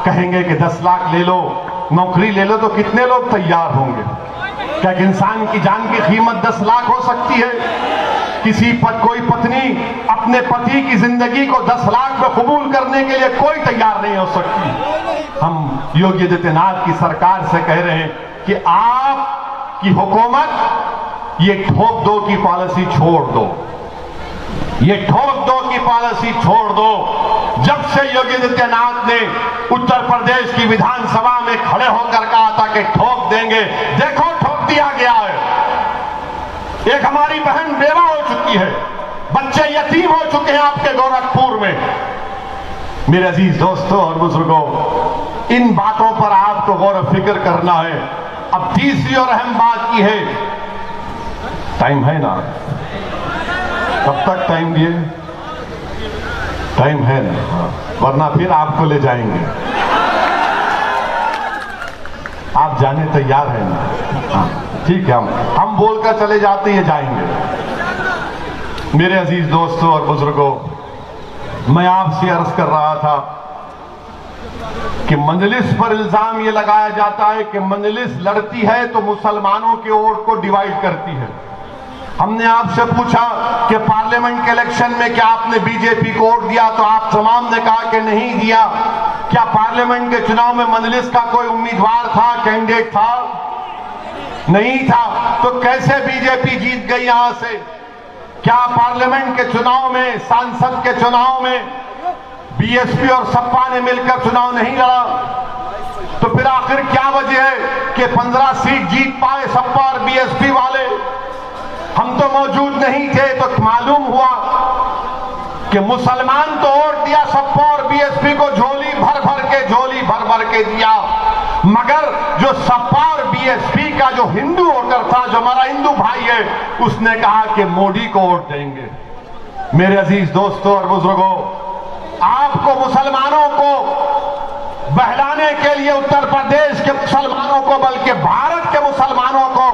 कहेंगे कि 10 लाख ले लो, नौकरी ले लो, तो कितने लोग तैयार होंगे? क्या एक इंसान की जान की कीमत 10 लाख हो सकती है? कोई पत्नी अपने पति की जिंदगी को 10 लाख में कबूल करने के लिए कोई तैयार नहीं हो सकती। हम योगी आदित्यनाथ की सरकार से कह रहे हैं कि आपकी हुकूमत ये ठोक दो की पॉलिसी छोड़ दो, ये ठोक दो की पॉलिसी छोड़ दो। जब से योगी आदित्यनाथ ने उत्तर प्रदेश की विधानसभा में खड़े होकर कहा था कि ठोक देंगे, देखो ठोक दिया गया है। एक हमारी बहन बेवा हो चुकी है, बच्चे यतीम हो चुके हैं आपके गोरखपुर में। मेरे अजीज दोस्तों और बुजुर्गों, इन बातों पर आपको गौर फिक्र करना है। अब तीसरी और अहम बात की है, टाइम है ना? कब तक टाइम दिए? टाइम है ना? वरना फिर आपको ले जाएंगे। आप जाने तैयार हैं ना? ठीक है, हम बोलकर चले जाते हैं, जाएंगे। मेरे अजीज दोस्तों और बुजुर्गों, मैं आपसे अर्ज कर रहा था कि मजलिस पर इल्जाम यह लगाया जाता है कि मजलिस लड़ती है तो मुसलमानों के वोट को डिवाइड करती है। हमने आपसे पूछा कि पार्लियामेंट के इलेक्शन में क्या आपने बीजेपी को वोट दिया, तो आप तमाम ने कहा कि नहीं दिया। क्या पार्लियामेंट के चुनाव में मजलिस का कोई उम्मीदवार था, कैंडिडेट था? नहीं था। तो कैसे बीजेपी जीत गई यहां से? क्या पार्लियामेंट के चुनाव में, सांसद के चुनाव में बीएसपी और सपा ने मिलकर चुनाव नहीं लड़ा? तो फिर आखिर क्या वजह है कि 15 सीट जीत पाए सपा और बीएसपी वाले? हम तो मौजूद नहीं थे, तो मालूम हुआ कि मुसलमान तो वोट दिया सपा और बीएसपी को, झोली भर भर के दिया, मगर जो सपा और बीएसपी का जो हिंदू वोटर था, जो हमारा हिंदू भाई है, उसने कहा कि मोदी को वोट देंगे। मेरे अजीज दोस्तों और बुजुर्गों, आपको मुसलमानों को बहलाने के लिए, उत्तर प्रदेश के मुसलमानों को, बल्कि भारत के मुसलमानों को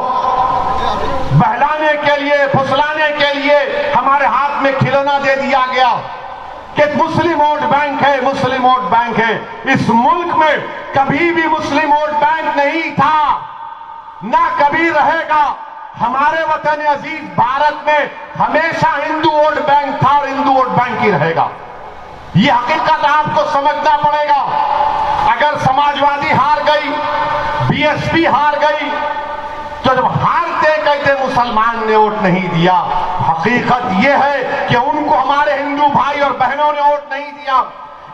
बहलाने के लिए, फुसलाने के लिए हमारे हाथ में खिलौना दे दिया गया कि मुस्लिम वोट बैंक है, मुस्लिम वोट बैंक है। इस मुल्क में कभी भी मुस्लिम वोट बैंक नहीं था, ना कभी रहेगा। हमारे वतन अजीज भारत में हमेशा हिंदू वोट बैंक था और हिंदू वोट बैंक ही रहेगा। ये हकीकत आपको समझना पड़ेगा। अगर समाजवादी हार गई, बीएसपी हार गई, तो जब हारते कहते मुसलमान ने वोट नहीं दिया। हकीकत यह है कि उनको हमारे हिंदू भाई और बहनों ने वोट नहीं दिया।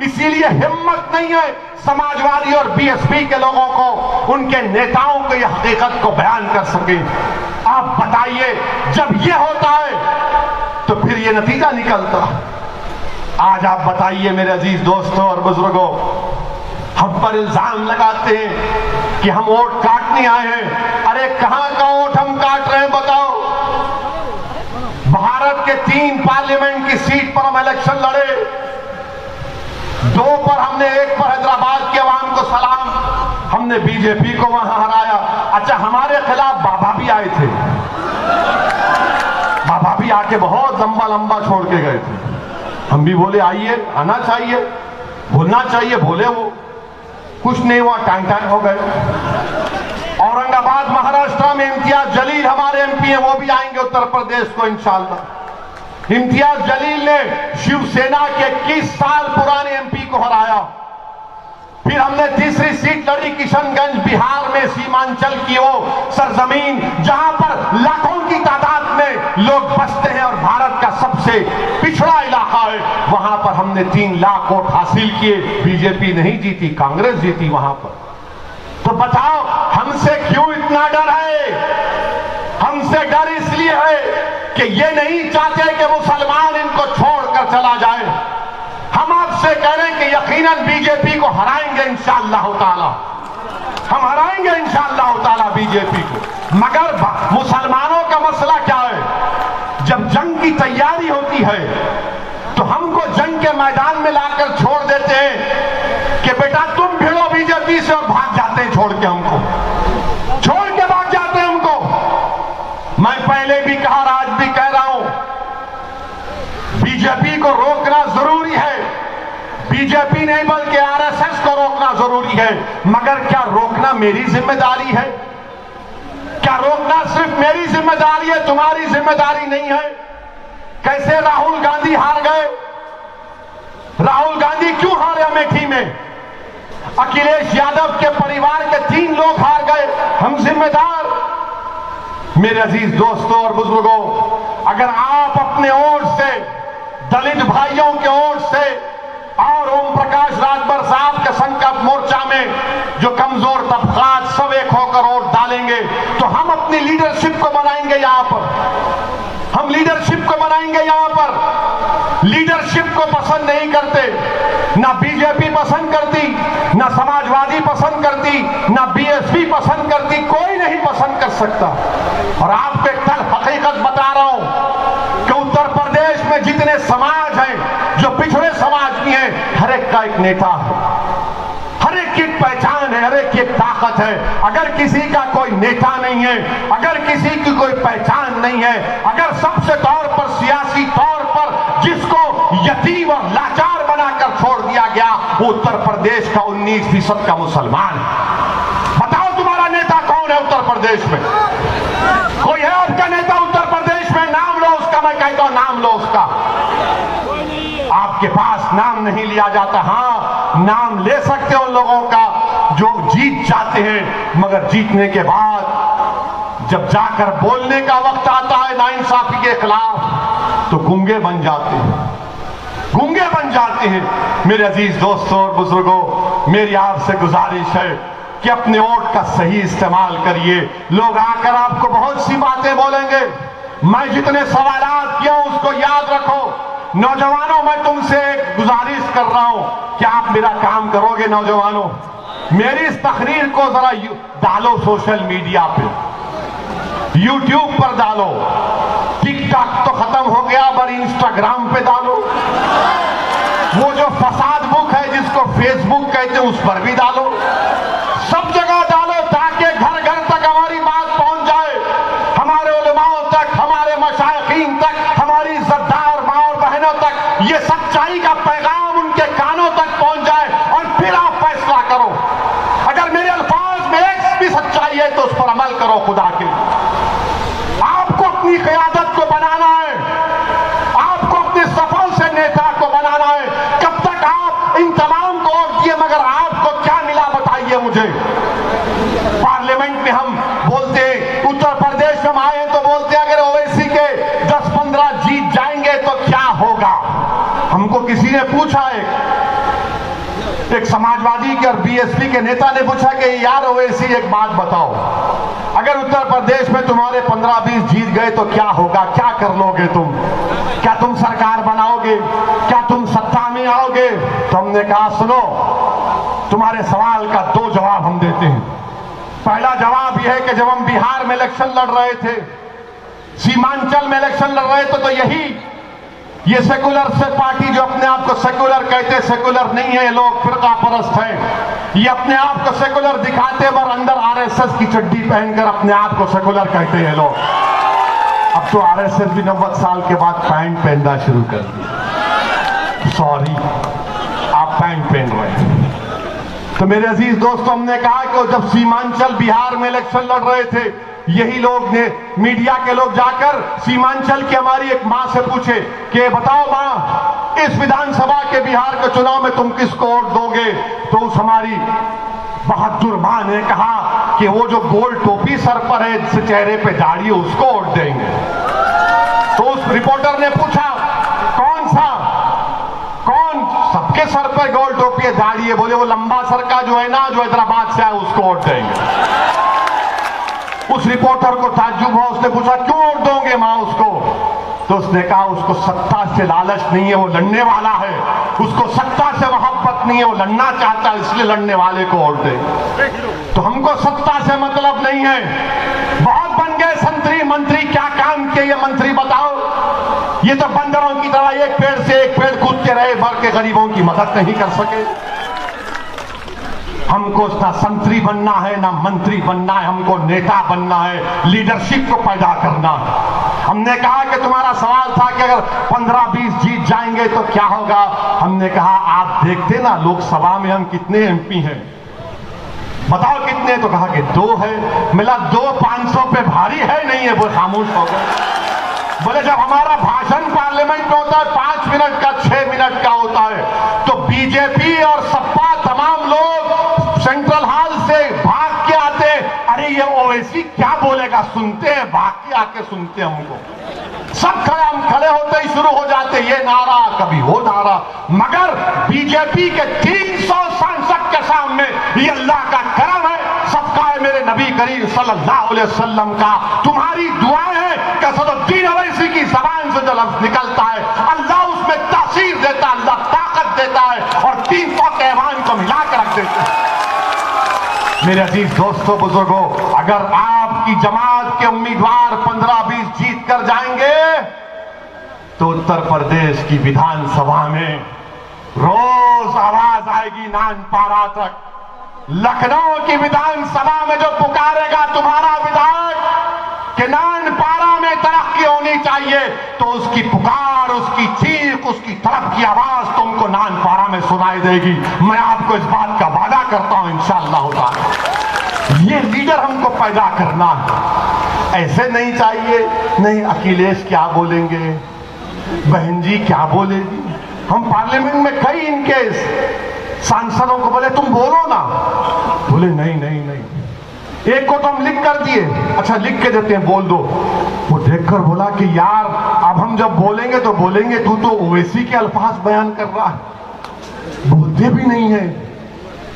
इसीलिए हिम्मत नहीं है समाजवादी और बीएसपी के लोगों को, उनके नेताओं को यह हकीकत को बयान कर सके। आप बताइए, जब यह होता है तो फिर यह नतीजा निकलता। आज आप बताइए मेरे अजीज दोस्तों और बुजुर्गों, हम पर इल्जाम लगाते हैं कि हम वोट काटने आए हैं। अरे कहां का वोट हम काट रहे हैं बताओ? भारत के 3 पार्लियामेंट की सीट पर हम इलेक्शन लड़े, 2 पर हमने, 1 पर हैदराबाद के अवाम को सलाम, हमने बीजेपी को वहां हराया। अच्छा, हमारे खिलाफ बाबा भी आए थे, बाबा भी आके बहुत लंबा लंबा छोड़ के गए थे। हम भी बोले आइए, आना चाहिए, बोलना चाहिए, बोले वो, कुछ नहीं हुआ, टाइम हो गए। औरंगाबाद महाराष्ट्र में इम्तियाज जलील हमारे एमपी हैं, वो भी आएंगे उत्तर प्रदेश को इंशाअल्लाह। इम्तियाज जलील ने शिवसेना के 21 साल पुराने एमपी को हराया। फिर हमने तीसरी सीट लड़ी किशनगंज, बिहार में, सीमांचल की वो सरजमीन जहां पर लाखों की तादाद में लोग बसते हैं और भारत का सबसे पिछड़ा इलाका है। वहां पर हमने 3 लाख वोट हासिल किए। बीजेपी नहीं जीती, कांग्रेस जीती वहां पर। तो बताओ, हमसे क्यों इतना डर है? हमसे डर इसलिए है कि ये नहीं चाहते कि मुसलमान इनको छोड़कर चला जाए। हम आपसे कह रहे हैं कि यकीनन बीजेपी को हराएंगे इंशाअल्लाह ताला, हम हराएंगे इंशाअल्लाह ताला बीजेपी को। मगर मुसलमानों का मसला क्या है? जब जंग की तैयारी होती है तो हमको जंग के मैदान में लाकर छोड़ देते हैं कि बेटा तुम भिड़ो बीजेपी से, और भाग जाते हैं छोड़ के, हमको छोड़ के भाग जाते हैं हमको। मैं पहले भी कहा, आज भी कह रहा हूं, बीजेपी को रोकना जरूरी है। बीजेपी नहीं बल्कि आरएसएस को रोकना जरूरी है। मगर क्या रोकना मेरी जिम्मेदारी है? क्या रोकना सिर्फ मेरी जिम्मेदारी है, तुम्हारी जिम्मेदारी नहीं है? कैसे राहुल गांधी हार गए? राहुल गांधी क्यों हारे अमेठी में? अखिलेश यादव के परिवार के 3 लोग हार गए, हम जिम्मेदार? मेरे अजीज दोस्तों और बुजुर्गों, अगर आप अपने ओर से, दलित भाइयों के ओर से और ओम प्रकाश राजभर साहब के संकल्प मोर्चा में जो कमजोर तबकात सब एक होकर वोट डालेंगे तो हम अपनी लीडरशिप को बनाएंगे। यहां पर हम लीडरशिप को बनाएंगे। यहां पर लीडरशिप को पसंद नहीं करते, ना बीजेपी पसंद करती, ना समाजवादी पसंद करती, ना बीएसपी पसंद करती, कोई नहीं पसंद कर सकता। और आपको एक तल हकीकत बता रहा हूं कि उत्तर प्रदेश में जितने समाज हैं, जो पिछड़े समाज की हैं, हर एक का एक नेता है, हर एक की पहचान है, हर एक की एक ताकत है। अगर किसी का कोई नेता नहीं है, अगर किसी की कोई पहचान नहीं है, अगर सबसे तौर पर सियासी तौर पर जिसको यतीम और लाचार बनाकर छोड़ दिया गया, वो उत्तर प्रदेश का 19% का मुसलमान है। बताओ तुम्हारा नेता कौन है उत्तर प्रदेश में? कोई है आपका नेता उत्तर प्रदेश में? नाम लो उसका। मैं कहता हूं नाम लो उसका। आपके पास नाम नहीं लिया जाता। हाँ, नाम ले सकते हो उन लोगों का जो जीत जाते हैं, मगर जीतने के बाद जब जाकर बोलने का वक्त आता है नाइंसाफी के खिलाफ, तो गूंगे बन जाते हैं, गूंगे बन जाते हैं। मेरे अजीज दोस्तों और बुजुर्गों, मेरी आपसे गुजारिश है कि अपने वोट का सही इस्तेमाल करिए। लोग आकर आपको बहुत सी बातें बोलेंगे, मैं जितने सवालात किया उसको याद रखो। नौजवानों, मैं तुमसे एक गुजारिश कर रहा हूं कि आप मेरा काम करोगे। नौजवानों, मेरी इस तकरीर को जरा डालो सोशल मीडिया पे, यूट्यूब पर डालो, टिकटॉक तो खत्म हो गया, पर इंस्टाग्राम पे डालो, वो जो फसाद बुक है जिसको फेसबुक कहते हैं उस पर भी डालो, सब जगह डालो, ताकि घर घर तक हमारी बात पहुंच जाए, हमारे उलमाओं तक, हमारे मशाइखीन तक, हमारी इज्जतदार माँ और बहनों तक ये सच्चाई का पैगाम उनके कानों तक पहुंच जाए, और फिर आप फैसला करो। अगर मेरे अल्फाज में एक भी सच्चाई है तो उस पर अमल करो। खुदा के, आपको अपनी क़यादत को बनाना है, आपको अपने सफल से नेता को बनाना है। कब तक आप इन तमाम को वोट दिए, मगर आपको क्या मिला बताइए मुझे। पार्लियामेंट में हम बोलते, उत्तर प्रदेश में आए तो बोलते अगर ओवैसी के 10-15 जीत जाएंगे तो क्या होगा। हमको किसी ने पूछा, एक समाजवादी के और बीएसपी के नेता ने पूछा कि यार ओवैसी एक बात बताओ, अगर उत्तर प्रदेश में तुम्हारे 15-20 जीत गए तो क्या होगा, क्या कर लोगे तुम? क्या तुम सरकार बनाओगे? क्या तुम सत्ता में आओगे? तो हमने कहा सुनो, तुम्हारे सवाल का 2 जवाब हम देते हैं। पहला जवाब यह है कि जब हम बिहार में इलेक्शन लड़ रहे थे, सीमांचल में इलेक्शन लड़ रहे थे, तो ये सेकुलर से पार्टी जो अपने आप को सेकुलर कहते, सेकुलर नहीं है, लोग फिरका परस्त हैं। ये अपने आप को सेकुलर दिखाते पर अंदर आरएसएस की चड्डी पहनकर अपने आप को सेकुलर कहते हैं लोग। अब तो आरएसएस भी 90 साल के बाद पैंट पहनना शुरू कर दिया। सॉरी, आप पैंट पहन रहे हैं। तो मेरे अजीज दोस्तों, हमने कहा कि जब सीमांचल बिहार में इलेक्शन लड़ रहे थे, यही लोग ने, मीडिया के लोग जाकर सीमांचल की हमारी एक मां से पूछे कि बताओ मां, इस विधानसभा के बिहार के चुनाव में तुम किसको वोट दोगे? तो उस हमारी बहादुर मां ने कहा कि वो जो गोल टोपी सर पर है, जिस चेहरे पे दाढ़ी है, उसको वोट देंगे। तो उस रिपोर्टर ने पूछा कौन सा? कौन? सबके सर पर गोल टोपी है, दाढ़ी है। बोले वो लंबा सर का जो है ना, जो हैदराबाद से है, उसको वोट देंगे। उस रिपोर्टर को ताज्जुब हुआ, उसने पूछा क्यों वोट दोगे मां उसको? तो उसने कहा उसको सत्ता से लालच नहीं है, वो लड़ने वाला है। उसको सत्ता से मोहब्बत नहीं है, वो लड़ना चाहता है, इसलिए लड़ने वाले को वोट दे। तो हमको सत्ता से मतलब नहीं है। बहुत बन गए संतरी मंत्री, क्या काम किए ये मंत्री बताओ? ये तो बंदरों की तरह एक पेड़ से एक पेड़ कूदते रहे, भर के गरीबों की मदद नहीं कर सके। हमको ना संतरी बनना है, ना मंत्री बनना है, हमको नेता बनना है, लीडरशिप को पैदा करना है। हमने कहा कि तुम्हारा सवाल था कि अगर 15-20 जीत जाएंगे तो क्या होगा। हमने कहा आप देखते ना लोकसभा में हम कितने एमपी हैं, बताओ कितने, तो कहा कि 2 है। मिला 2 500 पे भारी है नहीं है, वो खामोश हो गए। बोले जब हमारा भाषण पार्लियामेंट में होता है 5 मिनट का 6 मिनट का होता है, तो बीजेपी और सपा तमाम लोग सेंट्रल हॉल से भाग के आते, अरे ये ओवैसी क्या बोलेगा, सुनते हैं, भाग के आके सुनते हैं हमको। सब खड़े, हम खड़े होते ही शुरू हो जाते, ये नारा कभी वो नारा। मगर बीजेपी के 300 सांसद के सामने ये अल्लाह का करम है, सबका है मेरे नबी करीम सल्लल्लाहु अलैहि वसल्लम का। तुम्हारी दुआएं हैं कि सदुद्दीन ओवैसी की जबान से जो लफ्ज निकलता है अल्लाह उसमें तासीर देता है, अल्लाह ताकत देता है और 300 के ऐवान को मिला कर रख देता है। मेरे अजीज दोस्तों बुजुर्गों, अगर आपकी जमात के उम्मीदवार 15-20 जीत कर जाएंगे तो उत्तर प्रदेश की विधानसभा में रोज आवाज आएगी नानपारा तक। लखनऊ की विधानसभा में जो पुकारेगा तुम्हारा विधायक कि नानपारा में तरक्की होनी चाहिए, तो उसकी पुकार, उसकी चीख, उसकी तड़प की आवाज तुमको नानपारा में सुनाई देगी। मैं आपको इस बात का वादा करता हूं इंशाअल्लाह ताला। ये लीडर हमको पैदा करना है, ऐसे नहीं चाहिए नहीं अखिलेश क्या बोलेंगे, बहन जी क्या बोलेगी। हम पार्लियामेंट में कई इनके सांसदों को बोले तुम बोलो ना, बोले नहीं नहीं नहीं। एक को तो हम लिख कर दिए, अच्छा लिख के देते हैं बोल दो। वो देखकर बोला कि यार अब हम जब बोलेंगे तो बोलेंगे, तू तो ओवैसी के अल्फाज बयान कर रहा है, बोलते भी नहीं है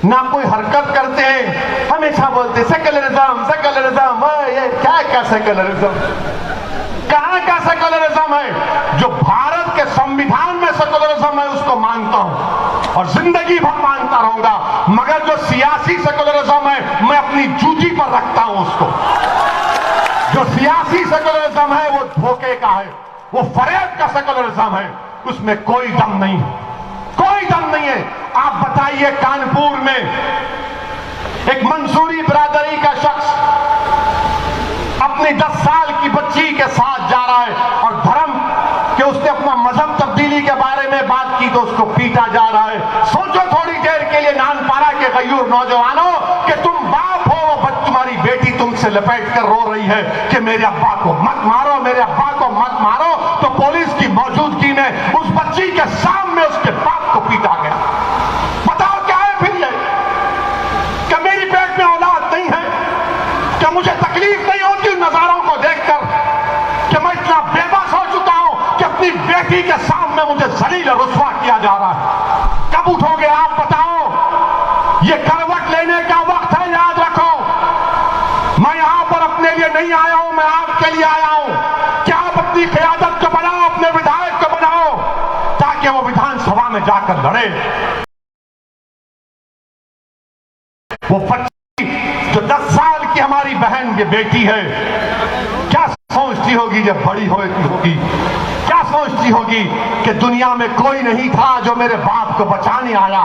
ना कोई हरकत करते हैं, हमेशा बोलते सेक्युलरिज्म सेक्युलरिज्म। ये क्या सेक्युलरिज्म, कहां का सेक्युलरिज्म है? जो भारत के संविधान में सेक्युलरिज्म है उसको मानता हूं और जिंदगी भर मानता रहूंगा, मगर जो सियासी सेक्युलरिज्म है मैं अपनी जूती पर रखता हूं उसको। जो सियासी सेक्युलरिज्म है वो धोखे का है, वो फरेब का सेक्युलरिज्म है, उसमें कोई दम नहीं है, कोई दम नहीं है। आप बताइए कानपुर में एक मंसूरी बिरादरी का शख्स अपनी 10 साल की बच्ची के साथ जा रहा है और धर्म के उसने अपना मजहब तब्दीली के बारे में बात की तो उसको पीटा जा रहा है। सोचो थोड़ी देर के लिए नानपारा के गयूर नौजवानों कि तुम बाप हो, वो तुम्हारी बेटी तुमसे लपेट कर रो रही है कि मेरे अब्बा को मत मारो, मेरे अब्बा को मत मारो, तो पुलिस की मौजूदगी में उस बच्ची के सामने उसके बाप को पीटा गया। बताओ क्या है फिर ये? क्या मेरी पेट में औलाद नहीं है? क्या मुझे तकलीफ नहीं होती उन नजारों को देखकर कि मैं इतना बेबस हो चुका हूं कि अपनी बेटी के सामने मुझे जलील और रुस्वा किया जा रहा है? कब उठोगे आप बताओ? ये करवट लेने का वक्त है, याद रखो। मैं यहां पर अपने लिए नहीं आया हूं, मैं आपके लिए आया हूं कि आप अपनी क़यादत को बनाओ, अपने विधायक को बनाओ ताकि वो विधानसभा में जाकर लड़े। वो जो 10 साल की हमारी बहन की बेटी है, क्या सोचती होगी जब बड़ी होगी, क्या सोचती होगी कि दुनिया में कोई नहीं था जो मेरे बाप को बचाने आया,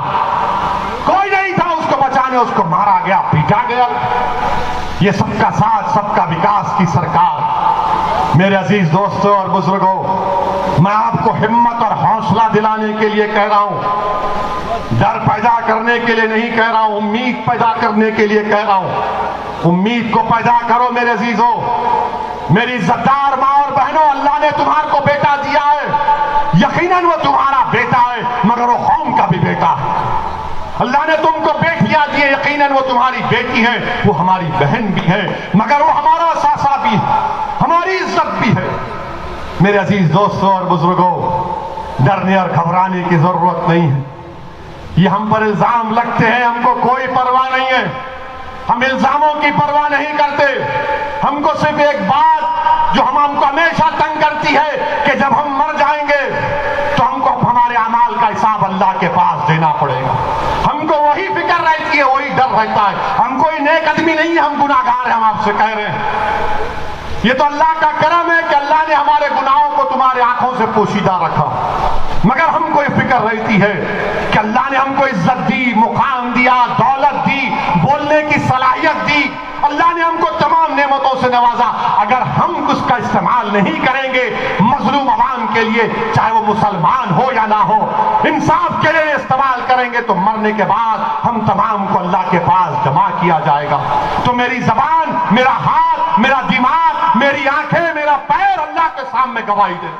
कोई नहीं था उसको बचाने, उसको मारा गया, पीटा गया। ये सबका साथ सबका विकास की सरकार। मेरे अजीज दोस्तों और बुजुर्गों, मैं आपको हिम्मत और हौसला दिलाने के लिए कह रहा हूं, डर पैदा करने के लिए नहीं कह रहा हूं, उम्मीद पैदा करने के लिए कह रहा हूं। उम्मीद को पैदा करो मेरे अजीजों, मेरी इज्जतदार मां और बहनों, अल्लाह ने तुम्हारे को बेटा दिया है, यकीनन वो तुम्हारा बेटा है मगर वो कौम का भी बेटा है। अल्लाह ने तुमको बेटियां दी है, यकीनन वो तुम्हारी बेटी है, वो हमारी बहन भी है, मगर वो हमारा सासा भी है, हमारी इज्जत भी है। मेरे अजीज दोस्तों और बुजुर्गों, डरने और घबराने की जरूरत नहीं है। ये हम पर इल्जाम लगते हैं, हमको कोई परवाह नहीं है, हम इल्जामों की परवाह नहीं करते। हमको सिर्फ एक बात जो हमको हमेशा तंग करती है कि जब हम मर जाएंगे तो हमको हमारे अमाल का हिसाब अल्लाह के पास देना पड़ेगा। हमको वही फिक्र रहती है, वही डर रहता है। हम कोई नेक आदमी नहीं है, हम गुनाहगार हैं, हम आपसे कह रहे हैं। ये तो अल्लाह का करम है कि अल्लाह ने हमारे गुनाहों को तुम्हारे आंखों से पोशीदा रखा, मगर हमको ये फिक्र रहती है कि अल्लाह ने हमको इज्जत दी, मुकाम दिया, दौलत दी, बोलने की सलाहियत दी, अल्लाह ने हमको तमाम नेमतों से नवाजा। अगर हम उसका इस्तेमाल इस्तेमाल नहीं करेंगे मजलूम अवाम के लिए, चाहे वो मुसलमान हो या ना हो, इंसाफ के लिए इस्तेमाल करेंगे तो मरने के बाद हम तमाम को अल्लाह के पास जमा किया जाएगा। तो मेरी जबान, मेरा हाथ, मेरा दिमाग, मेरी आंखें, मेरा पैर अल्लाह के सामने गवाही दे।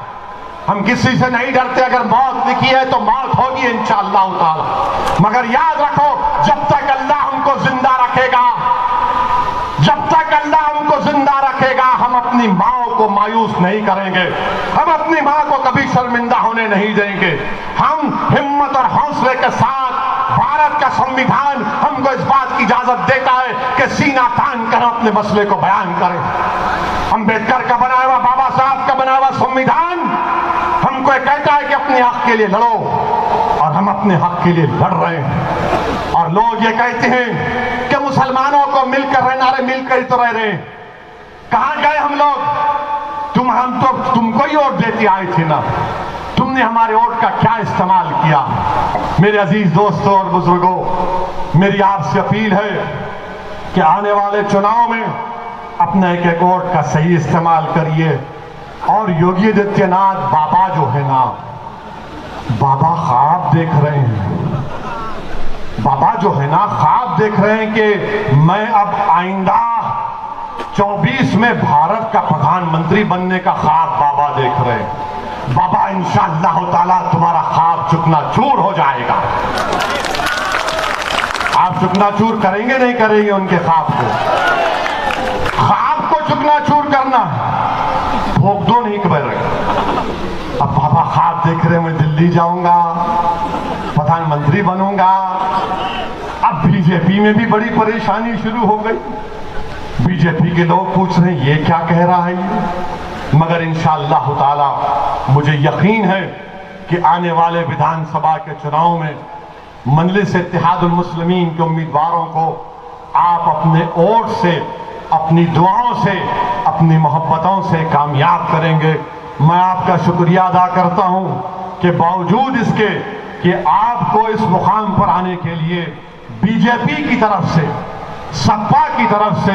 हम किसी से नहीं डरते। अगर मौत लिखी है तो मौत होगी इंशाअल्लाह ताला, मगर याद रखो जब तक अल्लाह हमको जिंदा रखेगा, जब तक अल्लाह हमको जिंदा रखेगा, हम अपनी माँ को मायूस नहीं करेंगे, हम अपनी माँ को कभी शर्मिंदा होने नहीं देंगे। हम हिम्मत और हौसले के साथ, भारत का संविधान हमको इस बात की इजाजत देता है कि सीना तान कर अपने मसले को बयान करें। अम्बेडकर का बनाया हुआ, बाबा साहब का बनाया हुआ संविधान हमको कहता है कि अपने हक के लिए लड़ो, और हम अपने हक के लिए लड़ रहे हैं। और लोग ये कहते हैं कि मुसलमानों को मिलकर रहना, अरे मिलकर ही तो रह रहे हैं। कहां गए हम लोग? हम तो तुमको ही वोट देते आए थे ना, तुमने हमारे वोट का क्या इस्तेमाल किया? मेरे अजीज दोस्तों और बुजुर्गों, मेरी आपसे अपील है कि आने वाले चुनाव में अपने एक एक वोट का सही इस्तेमाल करिए। और योगी आदित्यनाथ बाबा जो है ना, बाबा ख्वाब देख रहे हैं, बाबा जो है ना ख्वाब देख रहे हैं कि मैं अब आइंदा 24 में भारत का प्रधानमंत्री बनने का ख्वाब बाबा देख रहे हैं। बाबा इंशाअल्लाह ताला तुम्हारा ख्वाब चुकना चूर हो जाएगा। आप चुकना चूर करेंगे नहीं करेंगे उनके ख्वाब को? ख्वाब को चुकना चूर करना भोग दो नहीं कर रहे। अब बाबा ख्वाब देख रहे, मैं दिल्ली जाऊंगा, प्रधानमंत्री बनूंगा। अब बीजेपी में भी बड़ी परेशानी शुरू हो गई। बीजेपी के लोग पूछ रहे हैं ये क्या कह रहा है ये? मगर इंशाअल्लाह ताला मुझे यकीन है कि आने वाले विधानसभा के चुनाव में मजलिस इत्तेहादुल मुस्लिमीन के उम्मीदवारों को आप अपने वोट से, अपनी दुआओं से, अपनी मोहब्बतों से कामयाब करेंगे। मैं आपका शुक्रिया अदा करता हूं कि बावजूद इसके कि आपको इस मुकाम पर आने के लिए बीजेपी की तरफ से, सपा की तरफ से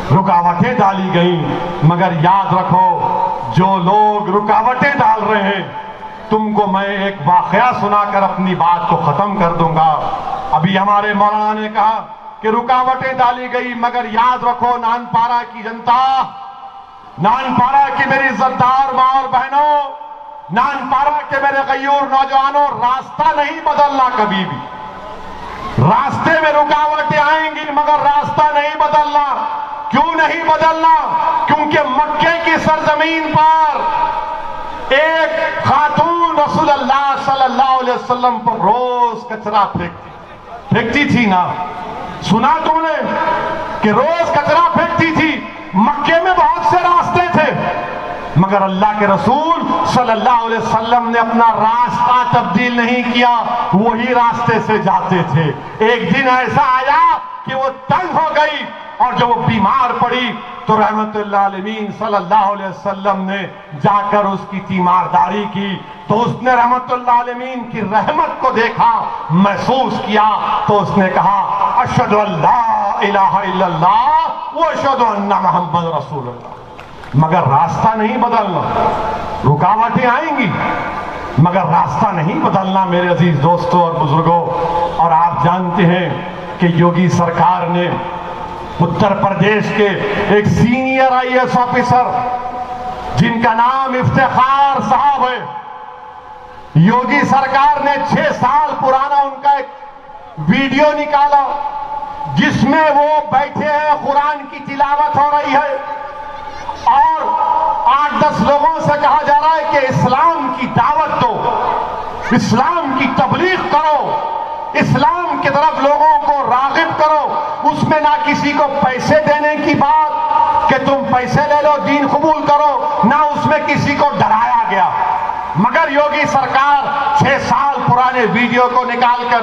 रुकावटें डाली गई, मगर याद रखो जो लोग रुकावटें डाल रहे हैं, तुमको मैं एक वाकया सुनाकर अपनी बात को खत्म कर दूंगा। अभी हमारे मौलाना ने कहा कि रुकावटें डाली गई, मगर याद रखो नानपारा की जनता, नानपारा की मेरी इज्जतदार मां और बहनों, नानपारा के मेरे गयूर नौजवानों, रास्ता नहीं बदलना कभी भी। रास्ते में रुकावटें आएंगी मगर रास्ता नहीं बदलना। क्यों नहीं बदलना? क्योंकि मक्के की सरजमीन पर एक खातून रसूलुल्लाह सल्लल्लाहु अलैहि वसल्लम पर रोज कचरा फेंकती थी ना, सुना तुमने कि रोज कचरा फेंकती थी? मक्के में बहुत से रास्ते थे, मगर अल्लाह के रसूल सल्लल्लाहु अलैहि वसल्लम ने अपना रास्ता तब्दील नहीं किया, वही रास्ते से जाते थे। एक दिन ऐसा आया कि वो तंग हो गई और जब वो बीमार पड़ी तो रहमतुल्लाह अलमीन सल्लल्लाहु अलैहि वसल्लम ने जाकर उसकी तीमारदारी की। तो उसने रहमतुल्लाह अलमीन की रहमत को देखा, महसूस किया, तो उसने कहा अशहदु अल्ला इलाहा इल्लल्लाह व अशहदु अन्ना मुहम्मद रसूलुल्लाह। मगर रास्ता नहीं बदलना। रुकावटें आएंगी मगर रास्ता नहीं बदलना मेरे अजीज दोस्तों और बुजुर्गों। और आप जानते हैं कि योगी सरकार ने उत्तर प्रदेश के एक सीनियर आईएएस ऑफिसर जिनका नाम इफ्तिखार साहब है, योगी सरकार ने 6 साल पुराना उनका एक वीडियो निकाला जिसमें वो बैठे हैं, कुरान की तिलावत हो रही है और 8-10 लोगों से कहा जा रहा है कि इस्लाम की दावत दो, इस्लाम की तबलीग करो, इस्लाम की तरफ लोगों को रागिब करो। उसमें ना किसी को पैसे देने की बात कि तुम पैसे ले लो दीन कबूल करो, ना उसमें किसी को डराया गया। मगर योगी सरकार 6 साल पुराने वीडियो को निकालकर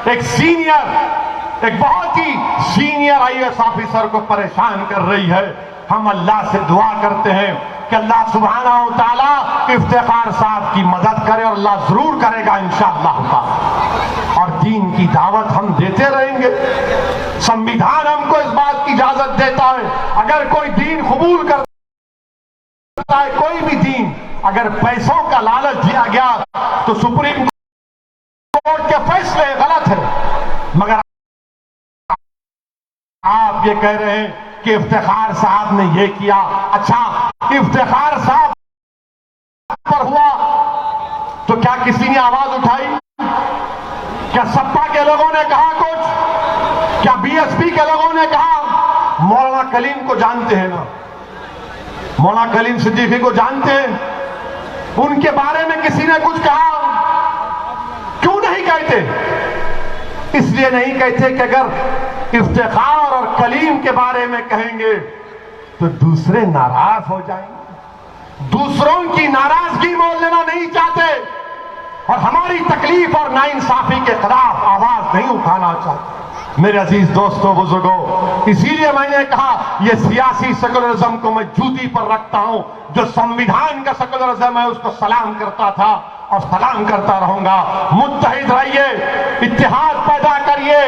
एक बहुत ही सीनियर आईएएस ऑफिसर को परेशान कर रही है। हम अल्लाह से दुआ करते हैं कि अल्लाह सुब्हानहू व तआला इफ्तिखार साहब की मदद करे और अल्लाह जरूर करेगा इंशाअल्लाह ताला। और दीन की दावत हम देते रहेंगे। संविधान हमको इस बात की इजाजत देता है, अगर कोई दीन कबूल कर बताए कोई भी दीन अगर पैसों का लालच दिया गया तो सुप्रीम कोर्ट के फैसले गलत है, मगर आप ये कह रहे हैं कि इफ्तिखार साहब ने ये किया। अच्छा, इफ्तिखार साहब पर हुआ तो क्या किसी ने आवाज उठाई? क्या सपा के लोगों ने कहा कुछ? क्या बीएसपी के लोगों ने कहा? मौलाना कलीम को जानते हैं ना, मौलाना कलीम सिद्दीकी को जानते हैं, उनके बारे में किसी ने कुछ कहा? क्यों नहीं कहते? इसलिए नहीं कहते कि अगर इफ्तिखार और कलीम के बारे में कहेंगे तो दूसरे नाराज हो जाएंगे, दूसरों की नाराजगी मोल लेना नहीं चाहते और हमारी तकलीफ और नाइंसाफी के खिलाफ आवाज नहीं उठाना चाहते। मेरे अजीज दोस्तों, बुजुर्गों, इसीलिए मैंने कहा यह सियासी सेकुलरिज्म को मैं जूती पर रखता हूं। जो संविधान का सेकुलरिज्म है उसको सलाम करता था और सलाम करता रहूंगा। मुत्तहिद रहिए, इत्तेहाद पैदा करिए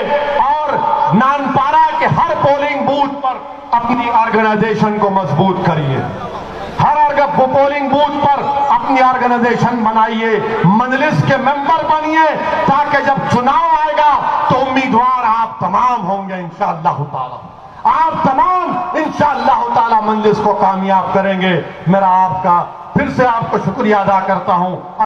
और नानपारा के हर पोलिंग बूथ पर अपनी ऑर्गेनाइजेशन को मजबूत करिए, हर पोलिंग बूथ पर अपनी ऑर्गेनाइजेशन बनाइए, मजलिस के मेंबर बनिए, ताकि जब चुनाव आएगा तो उम्मीदवार आप तमाम होंगे इंशाअल्लाह ताला। आप तमाम इंशाअल्लाह ताला मजलिस को कामयाब करेंगे। मेरा आपका फिर से आपको शुक्रिया अदा करता हूं।